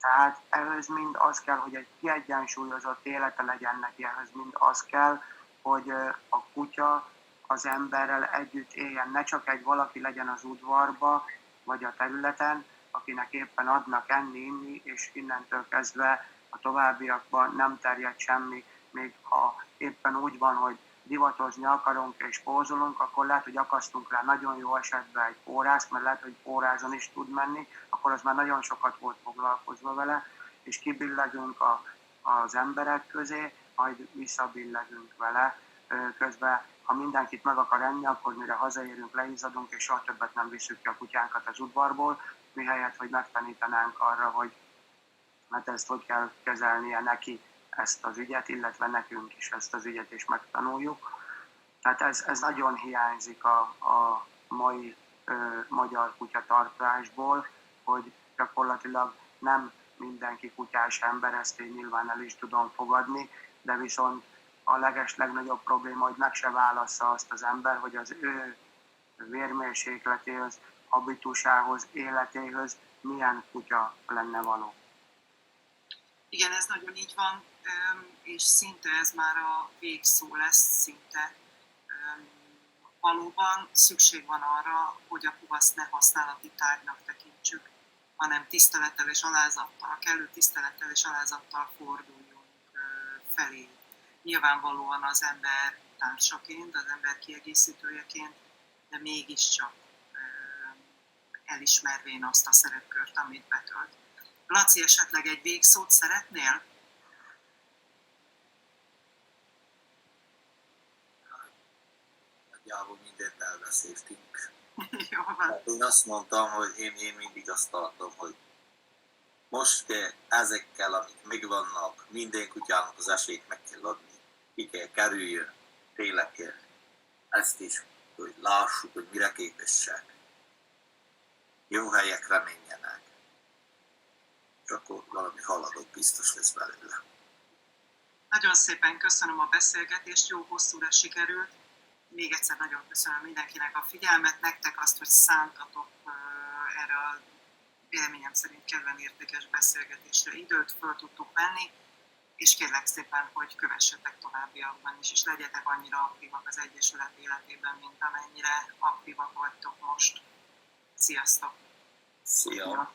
Tehát ehhez mind az kell, hogy egy kiegyensúlyozott élete legyen neki, ehhez mind az kell, hogy a kutya az emberrel együtt éljen, ne csak egy valaki legyen az udvarba, vagy a területen, akinek éppen adnak enni, inni, és innentől kezdve a továbbiakban nem terjed semmi, még ha éppen úgy van, hogy divatozni akarunk és pózolunk, akkor lehet, hogy akasztunk rá nagyon jó esetben egy pórázt, mert lehet, hogy pórázon is tud menni, akkor az már nagyon sokat volt foglalkozva vele, és kibillegünk az emberek közé, majd visszabillegünk vele. Közben, ha mindenkit meg akar enni, akkor mire hazaérünk, leizzadunk, és soha többet nem visszük ki a kutyánkat az udvarból, mihelyett, hogy megtanítanánk arra, hogy hát ezt hogy kell kezelnie neki ezt az ügyet, illetve nekünk is ezt az ügyet is megtanuljuk. Tehát ez nagyon hiányzik a mai magyar kutyatartásból, hogy gyakorlatilag nem mindenki kutyás ember, ezt én nyilván el is tudom fogadni, de viszont a legnagyobb probléma, hogy meg se válassza azt az ember, hogy az ő vérmérsékletéhez, habitusához, életéhez milyen kutya lenne való. Igen, ez nagyon így van, és szinte ez már a végszó lesz, szinte. Valóban szükség van arra, hogy a kovaszt ne használati tárgynak tekintsük, hanem tisztelettel és alázattal, kellő tisztelettel és alázattal forduljunk felé. nyilvánvalóan az ember társaként, az ember kiegészítőjeként, de mégiscsak elismervén azt a szerepkört, amit betölt. Laci, esetleg egy végszót szeretnél? Nagyjából mindent elbeszéltünk. Jó van. Hát én azt mondtam, hogy én mindig azt tartom, hogy most ezekkel, amik megvannak, minden kutyának az esélyt meg kell adni. Ki kell kerüljön, tényleg kell ezt is, hogy lássuk, hogy mire képesek. Jó helyekre menjenek. És akkor valami haladó biztos lesz belőle. Nagyon szépen köszönöm a beszélgetést, jó hosszúra sikerült. Még egyszer nagyon köszönöm mindenkinek a figyelmet, nektek azt, hogy szántatok erre a véleményem szerint kedven értékes beszélgetésre időt, föl tudtuk venni, és kérlek szépen, hogy kövessetek továbbiakban is, és legyetek annyira aktívak az Egyesület életében, mint amennyire aktívak vagytok most. Sziasztok! Szia!